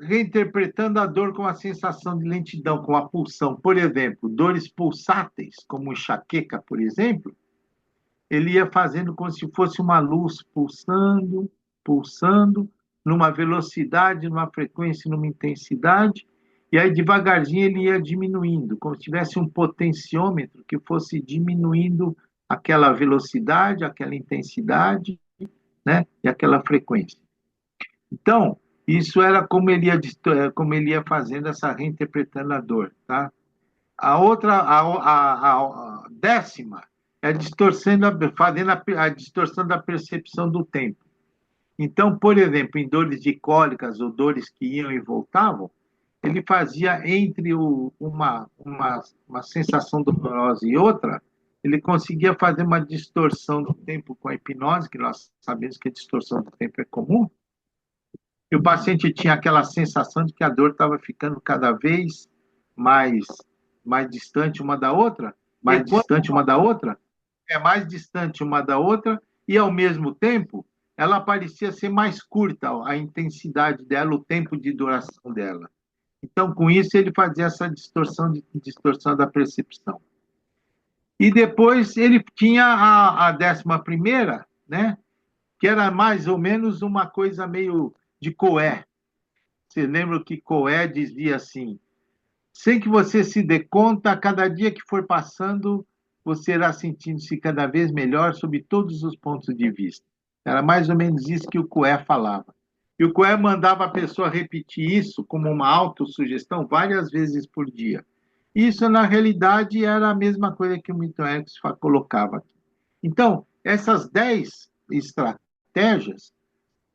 reinterpretando a dor com a sensação de lentidão, com a pulsão. Por exemplo, dores pulsáteis, como enxaqueca, por exemplo, ele ia fazendo como se fosse uma luz pulsando, pulsando, numa velocidade, numa frequência, numa intensidade, e aí devagarzinho ele ia diminuindo, como se tivesse um potenciômetro que fosse diminuindo aquela velocidade, aquela intensidade, né, e aquela frequência. Então, isso era como ele ia fazendo essa reinterpretando a dor, tá? A outra, a décima, é fazendo a distorção da percepção do tempo. Então, por exemplo, em dores de cólicas ou dores que iam e voltavam, ele fazia entre uma sensação dolorosa e outra, ele conseguia fazer uma distorção do tempo com a hipnose, que nós sabemos que a distorção do tempo é comum, e o paciente tinha aquela sensação de que a dor estava ficando cada vez mais, mais distante uma da outra, mais distante uma da outra, mais distante uma da outra, e ao mesmo tempo ela parecia ser mais curta, a intensidade dela, o tempo de duração dela. Então, com isso, ele fazia essa distorção da percepção. E depois ele tinha a 11ª, né? Que era mais ou menos uma coisa meio de Coé. Você lembra que Coé dizia assim: sem que você se dê conta, cada dia que for passando, você irá sentindo-se cada vez melhor sob todos os pontos de vista. Era mais ou menos isso que o Coé falava. E o Coé mandava a pessoa repetir isso como uma autossugestão várias vezes por dia. Isso, na realidade, era a mesma coisa que o Milton Erickson colocava aqui. Então, essas 10 estratégias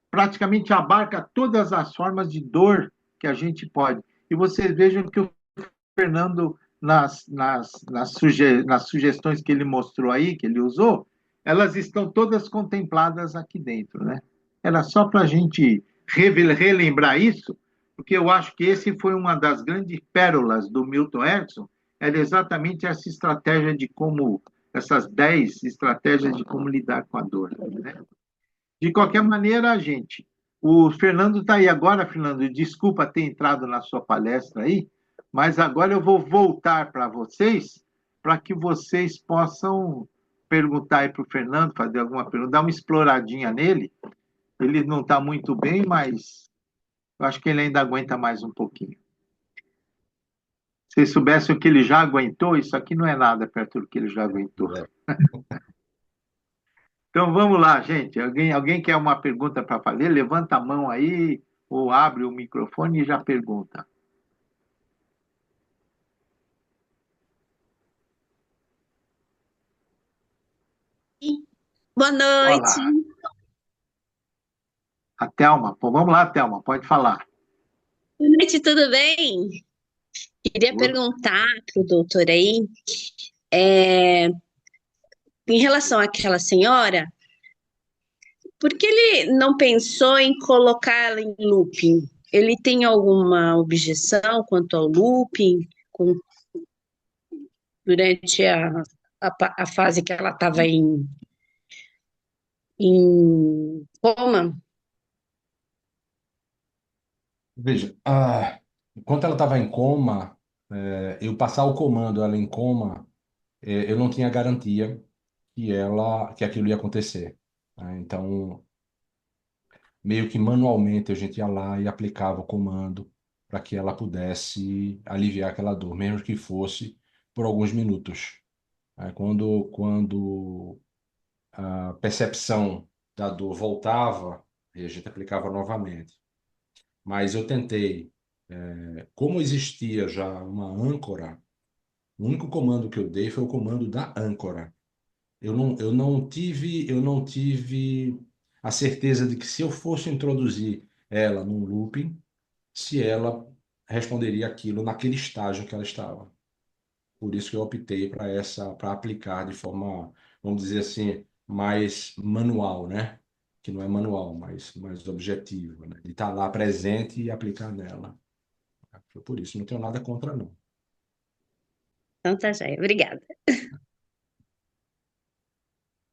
praticamente abarca todas as formas de dor que a gente pode. E vocês vejam que o Fernando, nas sugestões que ele mostrou aí, que ele usou, elas estão todas contempladas aqui dentro, né? Era só para a gente relembrar isso, porque eu acho que esse foi uma das grandes pérolas do Milton Erickson, era exatamente essa estratégia de como, essas 10 estratégias de como lidar com a dor, né? De qualquer maneira, gente, o Fernando está aí agora, Fernando. Desculpa ter entrado na sua palestra aí, mas agora eu vou voltar para vocês, para que vocês possam perguntar aí para o Fernando, fazer alguma pergunta, dar uma exploradinha nele. Ele não está muito bem, mas eu acho que ele ainda aguenta mais um pouquinho. Se vocês soubessem o que ele já aguentou, isso aqui não é nada perto do que ele já aguentou. É. Então vamos lá, gente. Alguém quer uma pergunta para fazer? Levanta a mão aí ou abre o microfone e já pergunta. Boa noite. Olá. A Thelma. Pô, vamos lá, Thelma, pode falar. Boa noite, tudo bem? Queria perguntar para o doutor aí, em relação àquela senhora, por que ele não pensou em colocá-la em looping? Ele tem alguma objeção quanto ao looping durante a fase que ela estava em coma? Veja, enquanto ela estava em coma, eu passar o comando ela em coma, eu não tinha garantia que aquilo ia acontecer, né? Então, meio que manualmente a gente ia lá e aplicava o comando para que ela pudesse aliviar aquela dor, mesmo que fosse por alguns minutos. Aí, quando a percepção da dor voltava, aí a gente aplicava novamente. Mas eu tentei, como existia já uma âncora, o único comando que eu dei foi o comando da âncora. Eu não tive a certeza de que se eu fosse introduzir ela num looping, se ela responderia aquilo naquele estágio que ela estava. Por isso que eu optei para aplicar de forma, vamos dizer assim, mais manual, né? Que não é manual, mas mais objetivo, né? De estar lá presente e aplicar nela. Foi por isso, não tenho nada contra, não. Então tá, joia. Obrigada.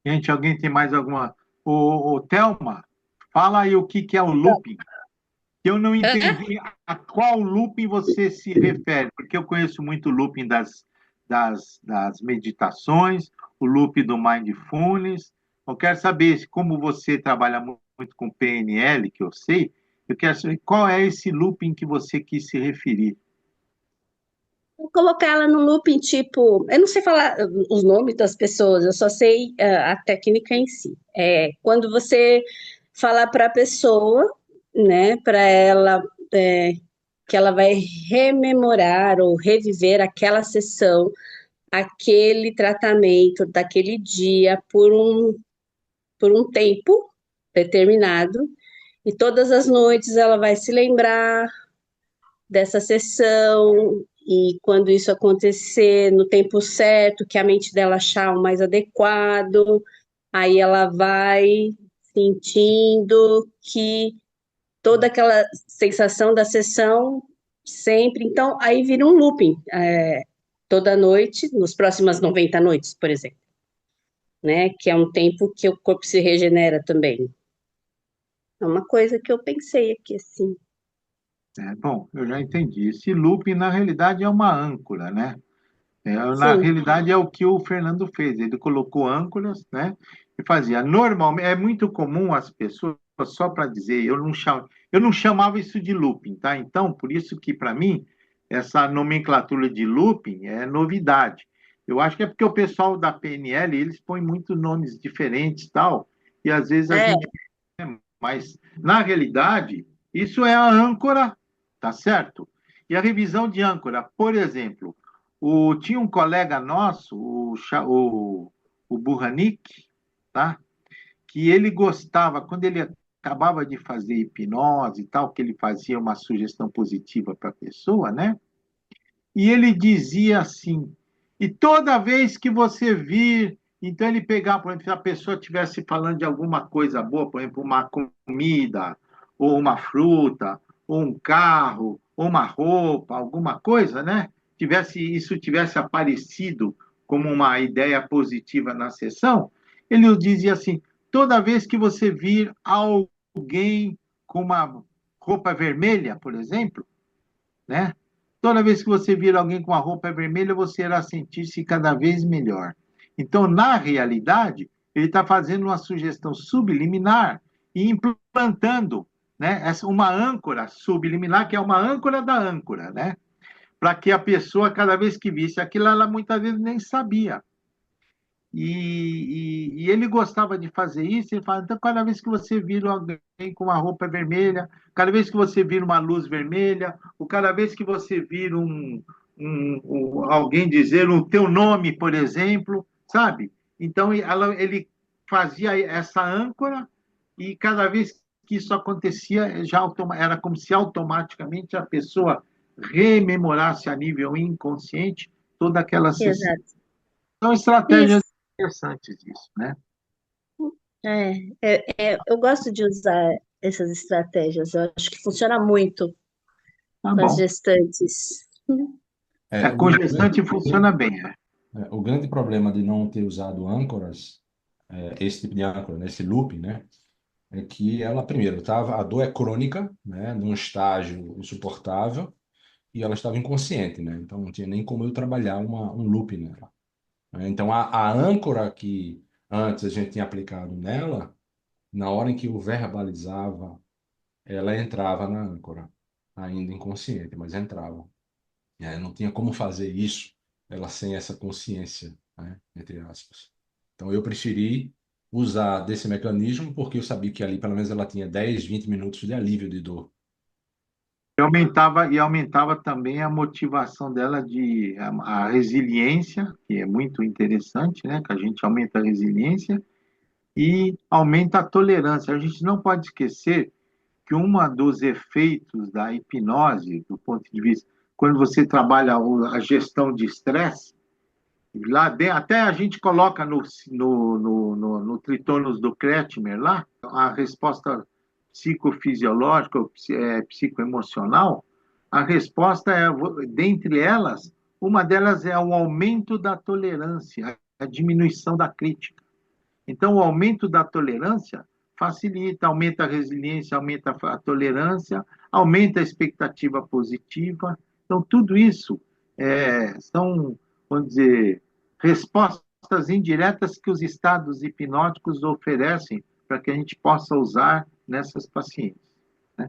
Gente, alguém tem mais alguma? Ô, Thelma, fala aí o que é o looping. Eu não entendi a qual looping você se refere, porque eu conheço muito o looping das meditações, o looping do mindfulness. Eu quero saber como você trabalha muito com PNL, que eu sei, eu quero saber qual é esse looping que você quis se referir. Vou colocar ela no looping, tipo, eu não sei falar os nomes das pessoas, eu só sei a técnica em si. É quando você fala para a pessoa, né, para ela, que ela vai rememorar ou reviver aquela sessão, aquele tratamento daquele dia por um tempo determinado, e todas as noites ela vai se lembrar dessa sessão, e quando isso acontecer no tempo certo, que a mente dela achar o mais adequado, aí ela vai sentindo que toda aquela sensação da sessão sempre. Então, aí vira um looping, toda noite, nas próximas 90 noites, por exemplo, né? Que é um tempo que o corpo se regenera também. É uma coisa que eu pensei aqui, assim. Bom, eu já entendi. Esse looping, na realidade, é uma âncora, né? Na Sim, realidade, é o que o Fernando fez. Ele colocou âncoras, né? E fazia. Normalmente, é muito comum as pessoas, só para dizer, eu não chamava isso de looping, tá? Então, por isso que, para mim, essa nomenclatura de looping é novidade. Eu acho que é porque o pessoal da PNL, eles põem muitos nomes diferentes, tal, e às vezes a é, gente... Mas, na realidade, isso é a âncora, tá certo? E a revisão de âncora, por exemplo, tinha um colega nosso, o Burranik, tá? Que ele gostava, quando ele acabava de fazer hipnose e tal, que ele fazia uma sugestão positiva para a pessoa, né? E ele dizia assim, e toda vez que você vir, então ele pegava, por exemplo, se a pessoa estivesse falando de alguma coisa boa, por exemplo, uma comida, ou uma fruta, ou um carro, ou uma roupa, alguma coisa, né? Isso tivesse aparecido como uma ideia positiva na sessão, ele dizia assim: toda vez que você vir alguém com uma roupa vermelha, por exemplo, né? Toda vez que você vir alguém com a roupa vermelha, você irá sentir-se cada vez melhor. Então, na realidade, ele está fazendo uma sugestão subliminar e implantando, né, uma âncora subliminar, que é uma âncora da âncora, né? Para que a pessoa, cada vez que visse aquilo, ela muitas vezes nem sabia. E ele gostava de fazer isso. Ele fala: então, cada vez que você vira alguém com uma roupa vermelha, cada vez que você vira uma luz vermelha, ou cada vez que você vira alguém dizer o teu nome, por exemplo, sabe? Então, ele fazia essa âncora, e cada vez que isso acontecia, era como se automaticamente a pessoa rememorasse a nível inconsciente toda aquela sessão. exato. São estratégias Isso. interessantes disso, né? Eu gosto de usar essas estratégias. Eu acho que funciona muito Tá com as bom. gestantes. É, Com gestante funciona bem, né? o grande problema de não ter usado âncoras, esse tipo de âncora, nesse loop, né? É que ela, primeiro, a dor é crônica, né? Num estágio insuportável, e ela estava inconsciente, né? Então não tinha nem como eu trabalhar um loop nela, né? Então a âncora que antes a gente tinha aplicado nela, na hora em que eu verbalizava, ela entrava na âncora, ainda inconsciente, mas entrava. Não tinha como fazer isso, ela sem essa consciência, né? Entre aspas. Então eu preferi usar desse mecanismo porque eu sabia que ali pelo menos ela tinha 10, 20 minutos de alívio de dor. E aumentava também a motivação dela a resiliência, que é muito interessante, né? Que a gente aumenta a resiliência e aumenta a tolerância. A gente não pode esquecer que um dos efeitos da hipnose, do ponto de vista, quando você trabalha a gestão de estresse, até a gente coloca no Tritônus do Kretschmer lá, a resposta psicofisiológica, psicoemocional, a resposta dentre elas, uma delas é o aumento da tolerância, a diminuição da crítica. Então, o aumento da tolerância facilita, aumenta a resiliência, aumenta a tolerância, aumenta a expectativa positiva. Então, tudo isso são, vamos dizer, respostas indiretas que os estados hipnóticos oferecem para que a gente possa usar nessas pacientes, né?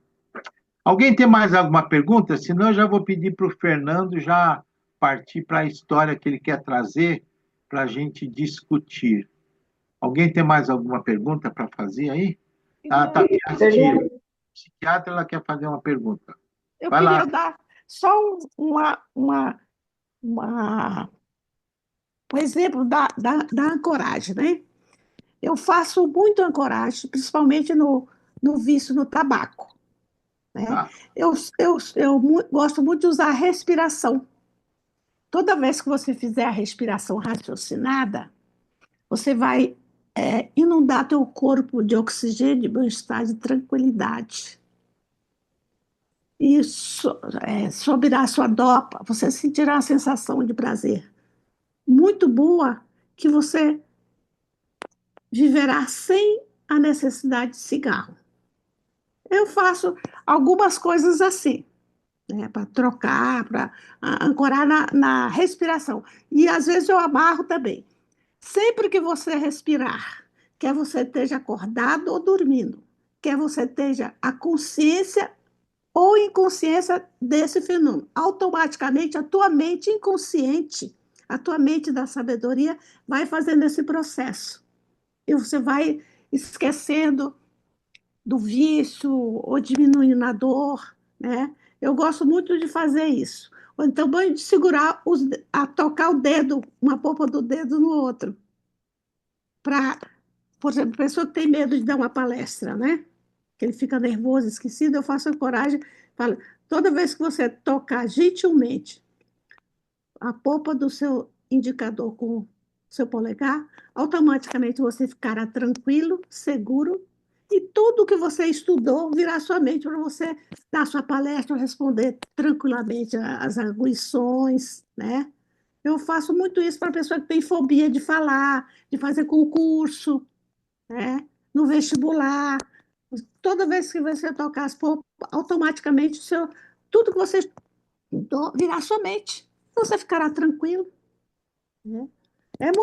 Alguém tem mais alguma pergunta? Senão, eu já vou pedir para o Fernando já partir para a história que ele quer trazer para a gente discutir. Alguém tem mais alguma pergunta para fazer aí? Ah, tá. Psiquiatra, ela quer fazer uma pergunta. Eu Vai lá. queria dar só uma- um exemplo da ancoragem, né? Eu faço muito ancoragem, principalmente no vício no tabaco. né? Tá. Eu gosto muito de usar a respiração. Toda vez que você fizer a respiração raciocinada, você vai inundar teu corpo de oxigênio, de bem-estar, de tranquilidade. E subirá a sua dopa, você sentirá a sensação de prazer muito boa que você viverá sem a necessidade de cigarro. Eu faço algumas coisas assim, né, para trocar, para ancorar na respiração. E às vezes eu amarro também. Sempre que você respirar, quer você esteja acordado ou dormindo, quer você esteja a consciência ou inconsciência desse fenômeno, automaticamente a tua mente inconsciente, a tua mente da sabedoria vai fazendo esse processo. E você vai esquecendo do vício ou diminuindo a dor, né? Eu gosto muito de fazer isso. Ou então, de segurar, a tocar o dedo, uma polpa do dedo no outro. Para, por exemplo, pessoa que tem medo de dar uma palestra, né? Que ele fica nervoso, esquecido, eu faço a coragem, falo, toda vez que você tocar gentilmente a polpa do seu indicador com o seu polegar, automaticamente você ficará tranquilo, seguro, e tudo que você estudou virá sua mente para você dar sua palestra, responder tranquilamente as arguições, né? Eu faço muito isso para pessoa que tem fobia de falar, de fazer concurso, né? No vestibular. Toda vez que você tocar as polpas, automaticamente tudo que você estudou virá sua mente. Você ficará tranquilo, né?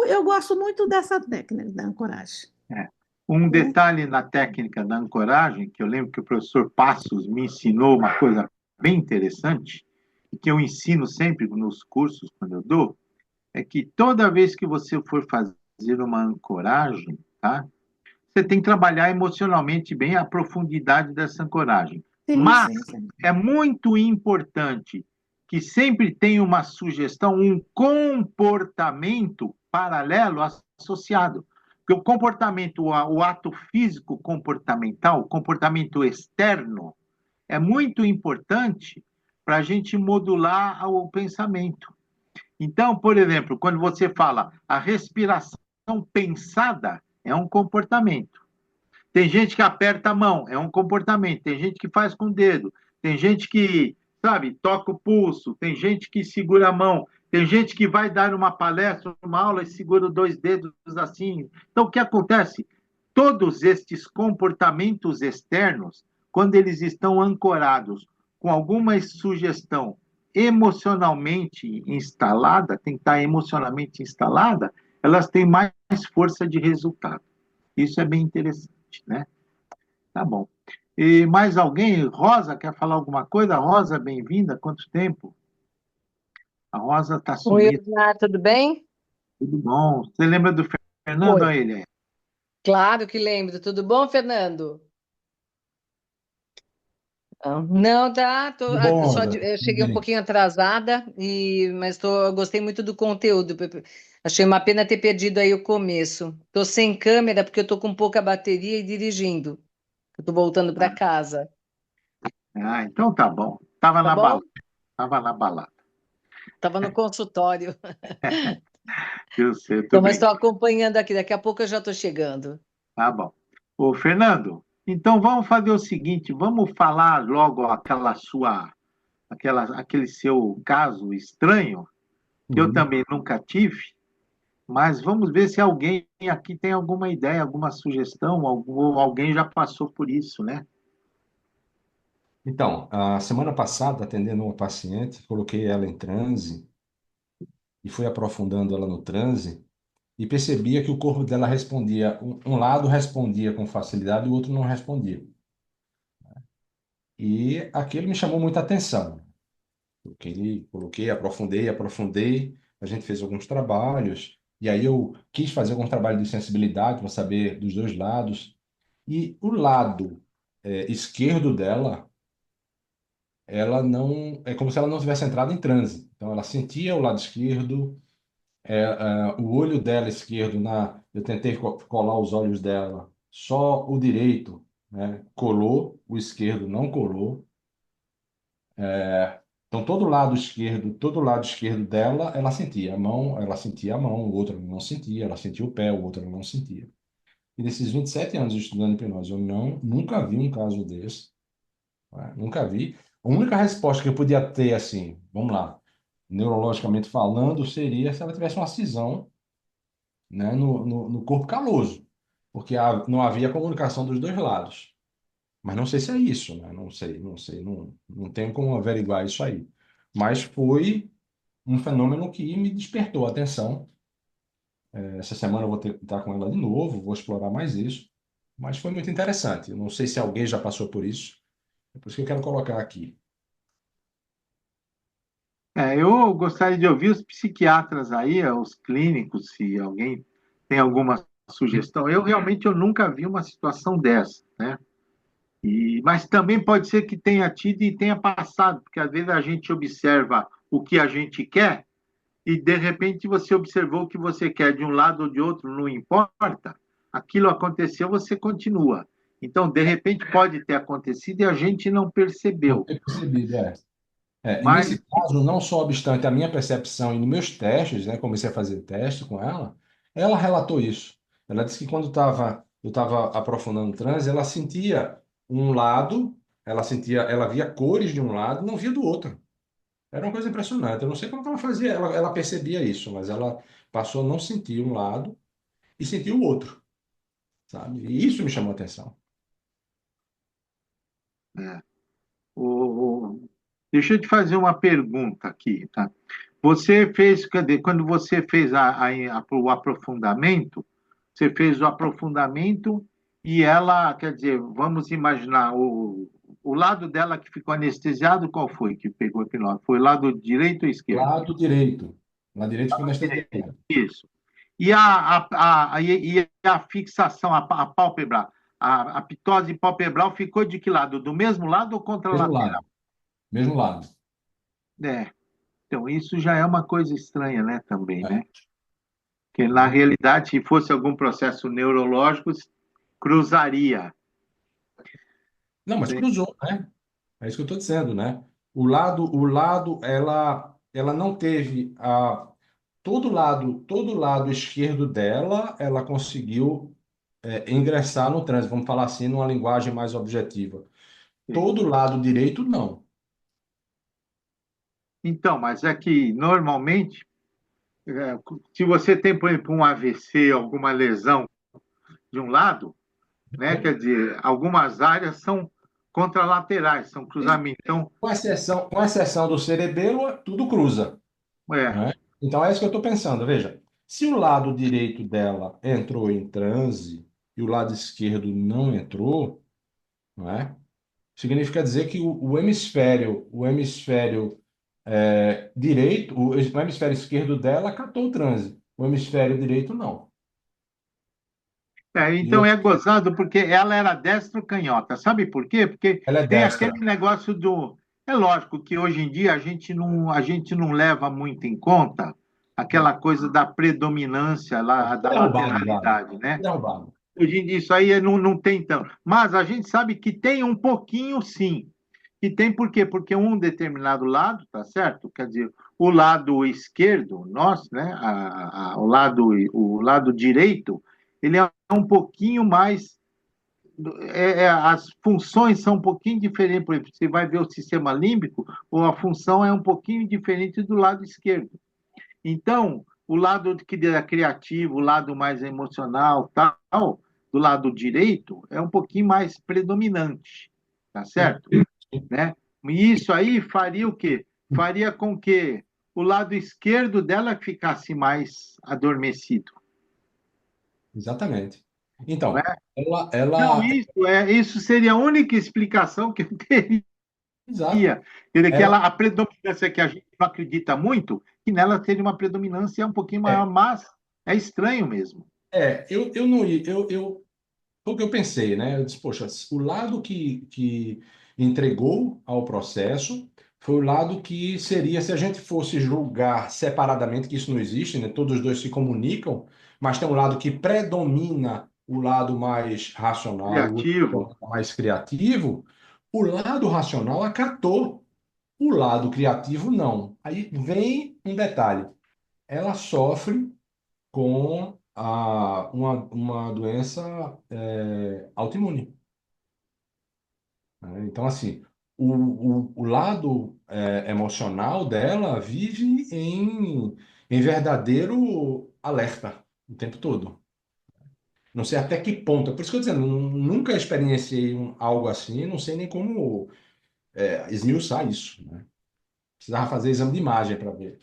Eu gosto muito dessa técnica da ancoragem. É. Um Né? detalhe na técnica da ancoragem, que eu lembro que o professor Passos me ensinou uma coisa bem interessante, e que eu ensino sempre nos cursos, quando eu dou, é que toda vez que você for fazer uma ancoragem, tá? Você tem que trabalhar emocionalmente bem a profundidade dessa ancoragem. Sim, Mas sim, sim. é muito importante que sempre tenha uma sugestão, um comportamento paralelo associado. Porque o comportamento, o ato físico comportamental, o comportamento externo, é muito importante para a gente modular o pensamento. Então, por exemplo, quando você fala a respiração pensada, é um comportamento. Tem gente que aperta a mão, é um comportamento. Tem gente que faz com o dedo. Tem gente que, sabe, toca o pulso. Tem gente que segura a mão. Tem gente que vai dar uma palestra, uma aula e segura os dois dedos assim. Então, o que acontece? Todos estes comportamentos externos, quando eles estão ancorados com alguma sugestão emocionalmente instalada, tem que estar emocionalmente instalada, elas têm mais força de resultado. Isso é bem interessante, né? Tá bom. E mais alguém? Rosa, quer falar alguma coisa? Rosa, bem-vinda. Quanto tempo? A Rosa está Oi, sumida. Osmar, tudo bem? Tudo bom? Você lembra do Fernando? Oi. Olha ele aí. Claro que lembro. Tudo bom, Fernando? Não, tá. Tudo bom, Olga? Eu Tudo cheguei um bem. pouquinho atrasada, mas eu gostei muito do conteúdo. Achei uma pena ter perdido aí o começo. Tô sem câmera porque eu tô com pouca bateria e dirigindo. Eu tô voltando para casa. Ah, então tá bom. Tava Tá na bom? balada. Tava na balada. Tava no consultório. Eu sei, eu tô Então, mas estou brincando. acompanhando aqui. Daqui a pouco eu já estou chegando. Tá bom. Ô, Fernando, então vamos fazer o seguinte, vamos falar logo aquele seu caso estranho, que eu Uhum. também nunca tive. Mas vamos ver se alguém aqui tem alguma ideia, alguma sugestão, ou alguém já passou por isso, né? Então, a semana passada, atendendo uma paciente, coloquei ela em transe e fui aprofundando ela no transe e percebia que o corpo dela respondia, um lado respondia com facilidade e o outro não respondia. E aquilo me chamou muita atenção. Coloquei, aprofundei, a gente fez alguns trabalhos, e aí eu quis fazer algum trabalho de sensibilidade para saber dos dois lados. E o lado esquerdo dela, ela não, é como se ela não tivesse entrado em transe. Então ela sentia o lado esquerdo, o olho dela esquerdo, eu tentei colar os olhos dela, só o direito, né, colou, o esquerdo não colou. Então, todo lado esquerdo dela, ela sentia a mão, o outro ela não sentia, ela sentia o pé, o outro ela não sentia. E nesses 27 anos estudando hipnose, eu nunca vi um caso desse, né? Nunca vi. A única resposta que eu podia ter, assim, vamos lá, neurologicamente falando, seria se ela tivesse uma cisão, né, no corpo caloso, porque não havia comunicação dos dois lados. Mas não sei se é isso, né? Não sei, não tenho como averiguar isso aí. Mas foi um fenômeno que me despertou a atenção. Essa semana eu vou estar com ela de novo, vou explorar mais isso. Mas foi muito interessante. Eu não sei se alguém já passou por isso. É por isso que eu quero colocar aqui. Eu gostaria de ouvir os psiquiatras aí, os clínicos, se alguém tem alguma sugestão. Eu nunca vi uma situação dessa, né? Mas também pode ser que tenha tido e tenha passado, porque às vezes a gente observa o que a gente quer e de repente você observou o que você quer de um lado ou de outro, não importa. Aquilo aconteceu, você continua. Então, de repente pode ter acontecido e a gente não Não percebeu. ter percebido, é. E Mas nesse caso, não só obstante a minha percepção e nos meus testes, né, comecei a fazer teste com ela relatou isso. Ela disse que quando eu estava aprofundando o transe, ela sentia um lado, ela via cores de um lado, não via do outro. Era uma coisa impressionante. Eu não sei como que ela fazia, ela percebia isso, mas ela passou a não sentir um lado e sentir o outro, sabe? E isso me chamou a atenção. é, deixa eu te fazer uma pergunta aqui, tá? Você fez, cadê? Quando você fez o aprofundamento, você fez o aprofundamento e ela, quer dizer, vamos imaginar, o lado dela que ficou anestesiado, qual foi que pegou a hipnose? Foi o lado direito ou esquerdo? Lado direito. Lado direito foi Direito. anestesiado. Isso. E a fixação, a pálpebra, a ptose palpebral ficou de que lado? Do mesmo lado ou Mesmo contralateral? lado. Mesmo lado. É. Então, isso já é uma coisa estranha, né, também, É. né? Que, na realidade, se fosse algum processo neurológico, cruzaria. Não, mas cruzou, né? É isso que eu estou dizendo, né? Ela não teve todo lado esquerdo dela, ela conseguiu ingressar no transe, vamos falar assim, numa linguagem mais objetiva. Todo lado direito, não. Então, mas é que, normalmente, se você tem, por exemplo, um AVC, alguma lesão de um lado, né, quer dizer, algumas áreas são contralaterais, são cruzamentos. Então, Com exceção do cerebelo, tudo cruza, é, né? Então é isso que eu estou pensando. Veja, se o lado direito dela entrou em transe e o lado esquerdo não entrou, não é? Significa dizer que o hemisfério direito, o hemisfério esquerdo dela catou o transe, o hemisfério direito não. E então é gozado porque ela era destro-canhota. Sabe por quê? Porque ela é tem destra. aquele negócio do. É lógico que hoje em dia a gente não leva muito em conta aquela coisa da predominância, da Derrubado, Wagner. lateralidade, né? Derrubado. Hoje em dia isso aí não tem tanto. Mas a gente sabe que tem um pouquinho, sim. E tem por quê? Porque um determinado lado, tá certo? Quer dizer, o lado esquerdo, nós, né? O lado direito, ele é um pouquinho mais. As funções são um pouquinho diferentes. Por exemplo, você vai ver o sistema límbico, ou a função é um pouquinho diferente do lado esquerdo. Então, o lado que é criativo, o lado mais emocional, tal, do lado direito, é um pouquinho mais predominante, tá Sim, certo? Né? E isso aí faria o quê? Faria com que o lado esquerdo dela ficasse mais adormecido, exatamente. não Então, é? Então, ela, isso seria a única explicação que eu teria. exato. Quer dizer, que Ela, a predominância que a gente não acredita muito, que nela teria uma predominância um pouquinho maior, é, mas é estranho mesmo. eu não ia, foi o que eu pensei, né? Eu disse, poxa, o lado que entregou ao processo foi o lado que seria, se a gente fosse julgar separadamente, que isso não existe, né? Todos os dois se comunicam, mas tem um lado que predomina o lado mais racional e o Criativo. outro mais criativo, o lado racional acatou. O lado criativo, não. Aí vem um detalhe. Ela sofre com uma doença autoimune, né? Então, assim, o lado emocional dela vive em verdadeiro alerta o tempo todo. Não sei até que ponto. Por isso que eu estou dizendo, nunca experienciei algo assim, não sei nem como esmiuçar isso, né? Precisava fazer exame de imagem para ver.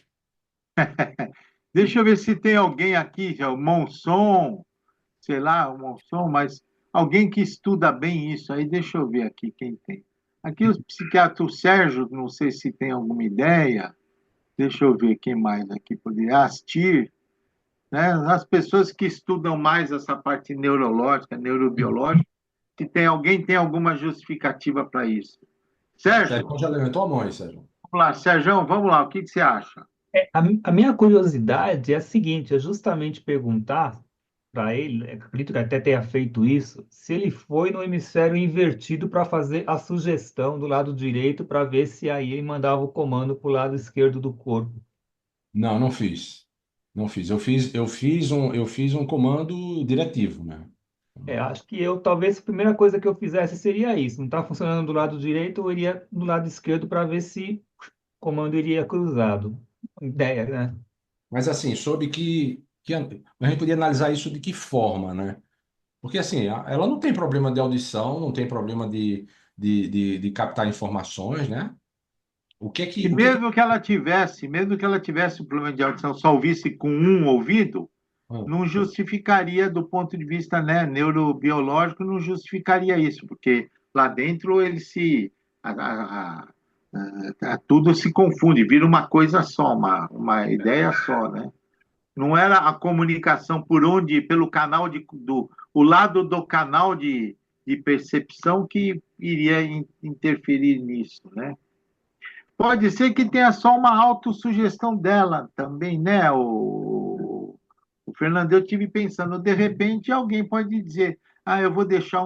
Deixa eu ver se tem alguém aqui, já, o Monson, sei lá, o Monson, mas alguém que estuda bem isso aí, deixa eu ver aqui quem tem. Aqui o psiquiatra o Sérgio, não sei se tem alguma ideia, deixa eu ver quem mais aqui poderia assistir, né? As pessoas que estudam mais essa parte neurológica, neurobiológica, se tem alguém tem alguma justificativa para isso. Sérgio, Sérgio já levantou a mão aí, Sérgio. vamos lá, Sérgio, vamos lá, o que que você acha? A minha curiosidade é a seguinte, é justamente perguntar para ele, acredito que até tenha feito isso, se ele foi no hemisfério invertido para fazer a sugestão do lado direito para ver se aí ele mandava o comando para o lado esquerdo do corpo. Não, não fiz. Não fiz. Eu fiz um comando diretivo, né? Acho que talvez a primeira coisa que eu fizesse seria isso. Não está funcionando do lado direito, eu iria do lado esquerdo para ver se o comando iria cruzado. Ideia, né? Mas assim, soube que a gente podia analisar isso de que forma, né? Porque assim, ela não tem problema de audição, não tem problema de captar informações, né? E mesmo que ela tivesse um problema de audição, só ouvisse com um ouvido, Ah, não justificaria do ponto de vista, né, neurobiológico, não justificaria isso, porque lá dentro ele se tudo se confunde, vira uma coisa só, uma ideia só, né? Não era a comunicação por onde, pelo canal o lado do canal de percepção que iria interferir nisso, né? Pode ser que tenha só uma autossugestão dela também, né? O Fernando, eu tive pensando, de repente alguém pode dizer, eu vou deixar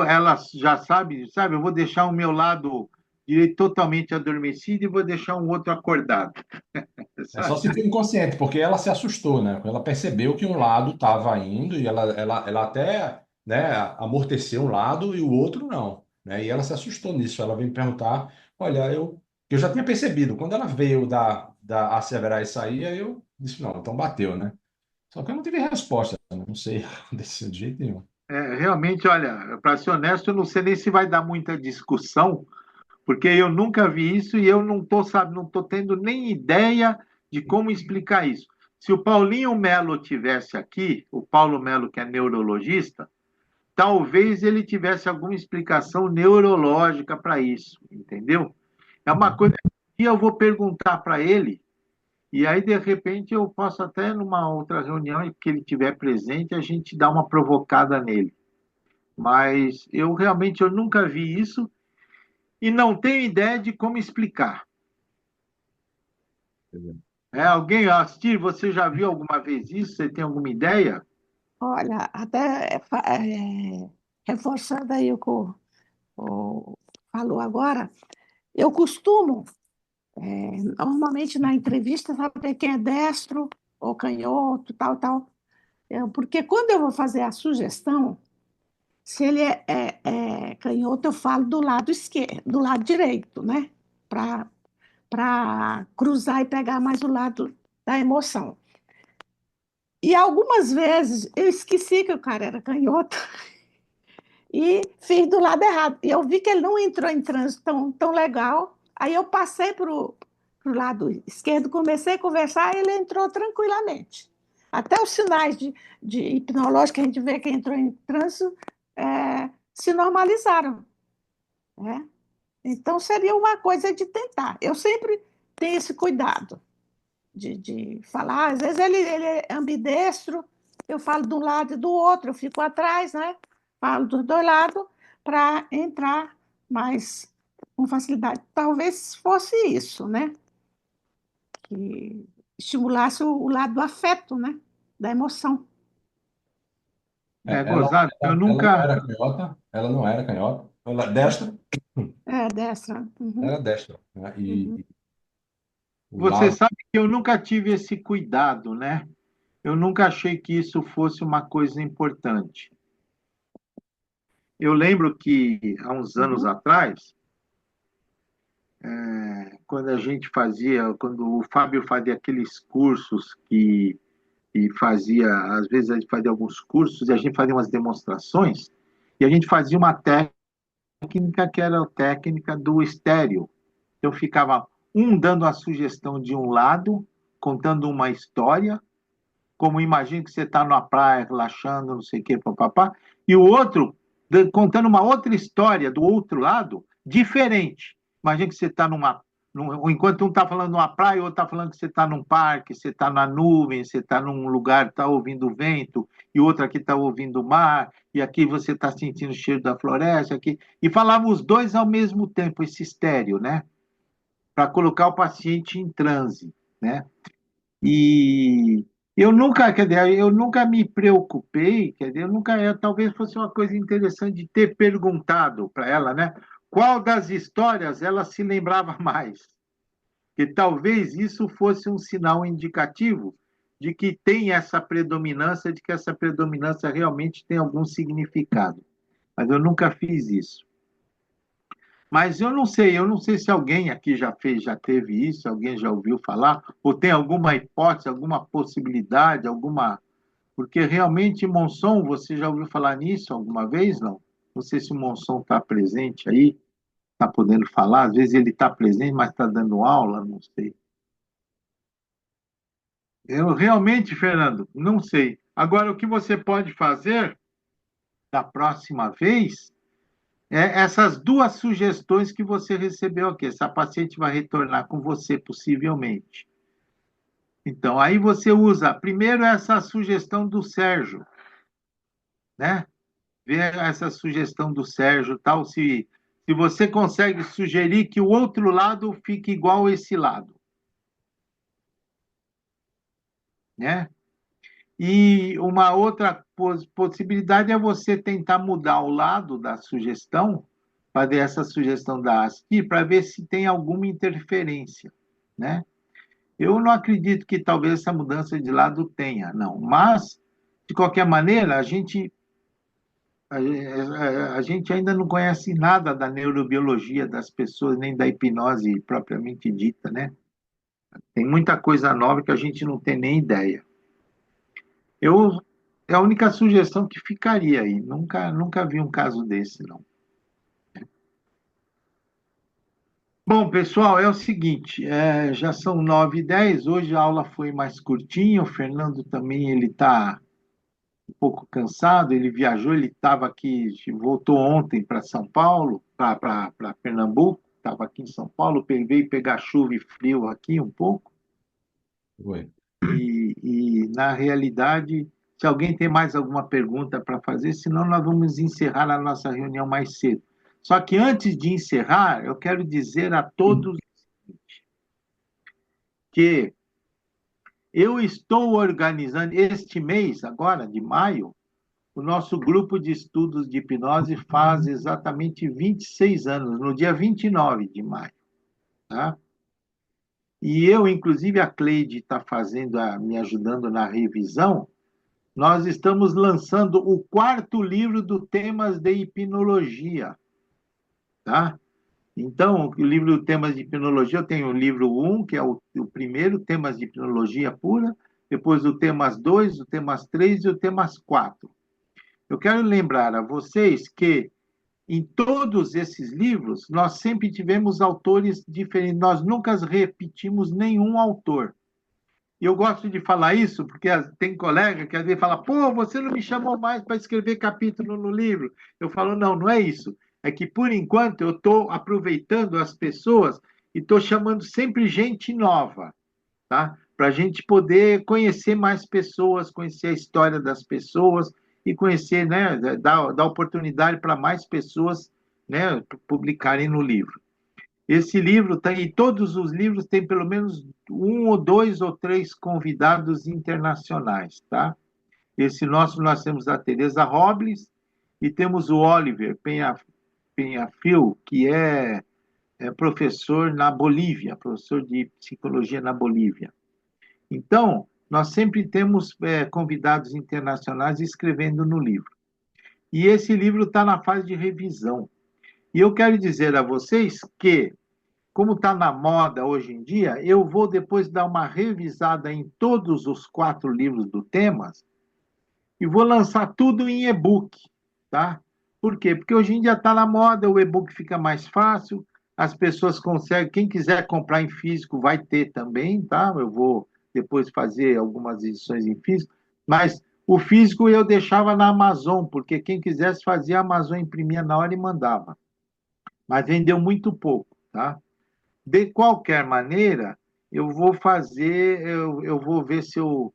ela já sabe, eu vou deixar o meu lado direito totalmente adormecido e vou deixar um outro acordado, é só sabe? se for inconsciente, porque ela se assustou, né? Ela percebeu que um lado estava indo e ela até, né, amorteceu um lado e o outro não, né? E ela se assustou nisso. Ela veio me perguntar, olha, eu já tinha percebido. Quando ela veio da asseverar isso aí, aí eu disse, não, então bateu, né? Só que eu não tive resposta, né? Não sei desse de jeito nenhum. Realmente, olha, para ser honesto, eu não sei nem se vai dar muita discussão, porque eu nunca vi isso e eu não estou tendo nem ideia de como explicar isso. Se o Paulinho Melo tivesse aqui, o Paulo Melo, que é neurologista, talvez ele tivesse alguma explicação neurológica para isso, entendeu? É uma Uhum. coisa que eu vou perguntar para ele, e aí, de repente, eu posso até, numa outra reunião, que ele estiver presente, a gente dá uma provocada nele. Mas eu nunca vi isso e não tenho ideia de como explicar. Alguém assistir, você já viu alguma vez isso? Você tem alguma ideia? Olha, até reforçando aí o que o falou agora, eu costumo, normalmente na entrevista, saber quem é destro ou canhoto, tal, tal. Porque quando eu vou fazer a sugestão, se ele é canhoto, eu falo do lado esquerdo, do lado direito, né? Para cruzar e pegar mais o lado da emoção. E algumas vezes eu esqueci que o cara era canhoto e fiz do lado errado. E eu vi que ele não entrou em trânsito tão legal. Aí eu passei para o lado esquerdo, comecei a conversar e ele entrou tranquilamente. Até os sinais de hipnológico que a gente vê que entrou em trânsito se normalizaram, né? Então seria uma coisa de tentar. Eu sempre tenho esse cuidado de falar. Às vezes ele é ambidestro, eu falo de um lado e do outro, eu fico atrás, né? Falo dos dois lados para entrar mais com facilidade. Talvez fosse isso, né? Que estimulasse o lado do afeto, né? Da emoção. É Ela, gozado. Eu ela não nunca. era canhota, ela não era canhota. Olha, destra, É, destra. Uhum, era destra, né? uhum. E o Você lado. sabe que eu nunca tive esse cuidado, né? Eu nunca achei que isso fosse uma coisa importante. Eu lembro que há uns anos Uhum. atrás, quando a gente fazia, quando o Fábio fazia aqueles cursos que fazia, às vezes a gente fazia alguns cursos e a gente fazia umas demonstrações, e a gente fazia uma técnica que era a técnica do estéreo. Então ficava um dando a sugestão de um lado, contando uma história, como imagina que você está numa praia relaxando, não sei o quê, papapá, e o outro contando uma outra história do outro lado, diferente. Imagina que você está enquanto um está falando numa praia, o outro está falando que você está num parque, você está na nuvem, você está num lugar, está ouvindo o vento, e o outro aqui está ouvindo o mar, e aqui você está sentindo o cheiro da floresta, aqui. E falavam os dois ao mesmo tempo, esse estéreo, né? Para colocar o paciente em transe, né? E eu nunca, quer dizer, eu nunca me preocupei, quer dizer, talvez fosse uma coisa interessante de ter perguntado para ela, né? Qual das histórias ela se lembrava mais? Que talvez isso fosse um sinal indicativo de que tem essa predominância, de que essa predominância realmente tem algum significado. Mas eu nunca fiz isso. Mas eu não sei se alguém aqui já fez, já teve isso, alguém já ouviu falar, ou tem alguma hipótese, alguma possibilidade, alguma. Porque realmente Monson, você já ouviu falar nisso alguma vez? Não? Não sei se o Monson está presente aí, está podendo falar, às vezes ele está presente, mas está dando aula, não sei. Eu realmente, Fernando, não sei. Agora, o que você pode fazer da próxima vez essas duas sugestões que você recebeu aqui. Essa paciente vai retornar com você, possivelmente. Então, aí você usa, primeiro, essa sugestão do Sérgio, né? Vê essa sugestão do Sérgio, tal, se você consegue sugerir que o outro lado fique igual a esse lado, né? E uma outra possibilidade é você tentar mudar o lado da sugestão, fazer essa sugestão da ASCII, para ver se tem alguma interferência, né? Eu não acredito que talvez essa mudança de lado tenha, não. Mas, de qualquer maneira, a gente ainda não conhece nada da neurobiologia das pessoas, nem da hipnose propriamente dita, né? Tem muita coisa nova que a gente não tem nem ideia. Eu, é a única sugestão que ficaria aí. Nunca vi um caso desse, não. Bom, pessoal, é o seguinte, já são 9h10, hoje a aula foi mais curtinha, o Fernando também, ele está um pouco cansado, ele viajou, ele estava aqui, voltou ontem para São Paulo, para Pernambuco, estava aqui em São Paulo, veio pegar chuva e frio aqui um pouco, Oi. na realidade, se alguém tem mais alguma pergunta para fazer, senão nós vamos encerrar a nossa reunião mais cedo. Só que antes de encerrar, eu quero dizer a todos que eu estou organizando este mês, agora, de maio, o nosso grupo de estudos de hipnose faz exatamente 26 anos, no dia 29 de maio. Tá? E eu, inclusive, a Cleide está me ajudando na revisão. Nós estamos lançando o quarto livro do Temas de Hipnologia. Tá? Então, o livro Temas de Hipnologia, eu tenho o livro 1, que é o primeiro, Temas de Hipnologia Pura, depois o Temas 2, o Temas 3 e o Temas 4. Eu quero lembrar a vocês que em todos esses livros nós sempre tivemos autores diferentes, nós nunca repetimos nenhum autor. E eu gosto de falar isso porque tem colega que às vezes fala, pô, você não me chamou mais para escrever capítulo no livro. Eu falo, não, não é isso. É que, por enquanto, eu estou aproveitando as pessoas e estou chamando sempre gente nova, tá? Para a gente poder conhecer mais pessoas, conhecer a história das pessoas e conhecer, né, dar oportunidade para mais pessoas, né, publicarem no livro. Esse livro tem, e todos os livros têm pelo menos um ou dois ou três convidados internacionais, tá? Esse nosso, nós temos a Teresa Robles e temos o Oliver Penhafil, que é professor na Bolívia, professor de psicologia na Bolívia. Então, nós sempre temos convidados internacionais escrevendo no livro. E esse livro está na fase de revisão. E eu quero dizer a vocês que, como está na moda hoje em dia, eu vou depois dar uma revisada em todos os 4 livros do Temas e vou lançar tudo em e-book, tá? Por quê? Porque hoje em dia está na moda, o e-book fica mais fácil, as pessoas conseguem, quem quiser comprar em físico vai ter também, tá? Eu vou depois fazer algumas edições em físico, mas o físico eu deixava na Amazon, porque quem quisesse fazia, a Amazon imprimia na hora e mandava. Mas vendeu muito pouco, tá? De qualquer maneira, eu vou ver se eu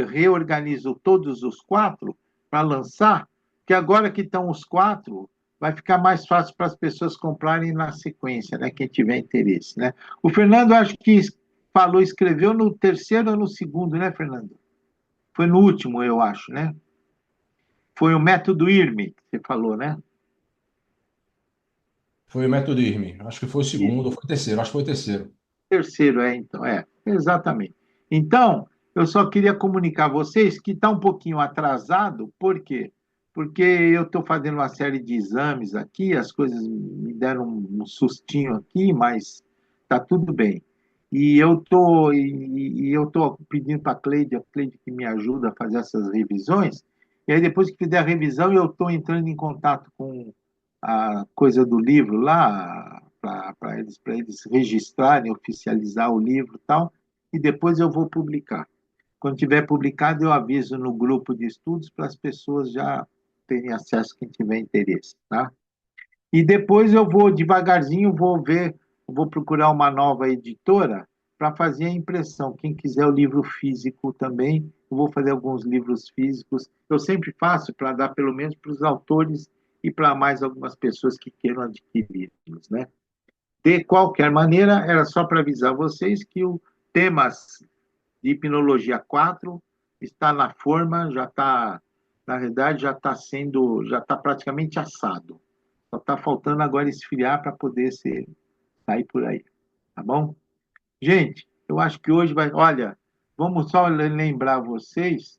reorganizo todos os 4 para lançar, que agora que estão os 4, vai ficar mais fácil para as pessoas comprarem na sequência, né? Quem tiver interesse, né? O Fernando, acho que escreveu no 3º ou no 2º, né, Fernando? Foi no último, eu acho, né? Foi o método IRME, que você falou, né? Foi o método IRME. Acho que foi o segundo, ou foi o terceiro. Acho que foi o terceiro. Terceiro, então, exatamente. Então, eu só queria comunicar a vocês que está um pouquinho atrasado, por quê? Porque eu estou fazendo uma série de exames aqui, as coisas me deram um sustinho aqui, mas está tudo bem. E eu estou pedindo para a Cleide que me ajuda a fazer essas revisões, e aí depois que fizer a revisão, eu estou entrando em contato com a coisa do livro lá, para eles registrarem, oficializar o livro e tal, e depois eu vou publicar. Quando tiver publicado, eu aviso no grupo de estudos para as pessoas já terem acesso, quem tiver interesse, tá? E depois eu vou, devagarzinho, vou procurar uma nova editora para fazer a impressão. Quem quiser o livro físico também, eu vou fazer alguns livros físicos. Eu sempre faço para dar pelo menos para os autores e para mais algumas pessoas que queiram adquiri-los, né? De qualquer maneira, era só para avisar vocês que o Temas de Hipnologia 4 está na forma, já está, na verdade, já está praticamente assado. Só está faltando agora esfriar para poder sair por aí, tá bom? Gente, eu acho que hoje vai. Olha, vamos só lembrar vocês,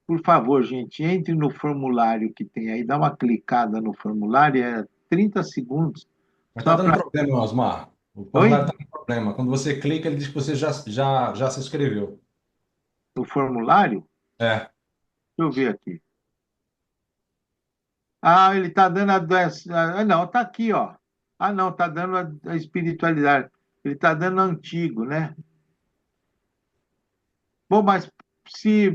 por favor, gente, entre no formulário que tem aí, dá uma clicada no formulário, 30 segundos. Mas está dando problema, Osmar. O Oi? formulário está com problema. Quando você clica, ele diz que você já se inscreveu. No formulário? É. Deixa eu ver aqui. Ele está dando não, está aqui, ó. Não, está dando a espiritualidade. Ele está dando antigo, né? Bom, mas se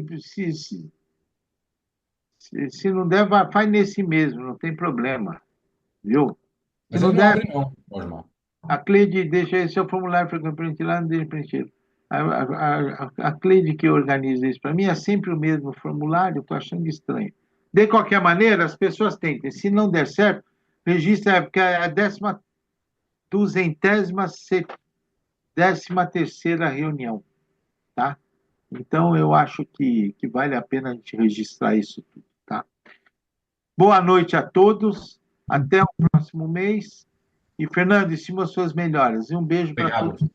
não der, faz nesse mesmo, não tem problema, viu? Se Mas não ele não der, abre, não, Osmar. a Cleide deixa esse seu formulário para preencher lá, não deixa preencher. A Cleide que organiza isso para mim é sempre o mesmo formulário, estou achando estranho. De qualquer maneira, as pessoas tentem. Se não der certo, registra, porque é a 13ª reunião, tá? Então, eu acho que vale a pena a gente registrar isso tudo, tá? Boa noite a todos, até o próximo mês. E, Fernando, estima as suas melhoras. E um beijo para Obrigado. todos.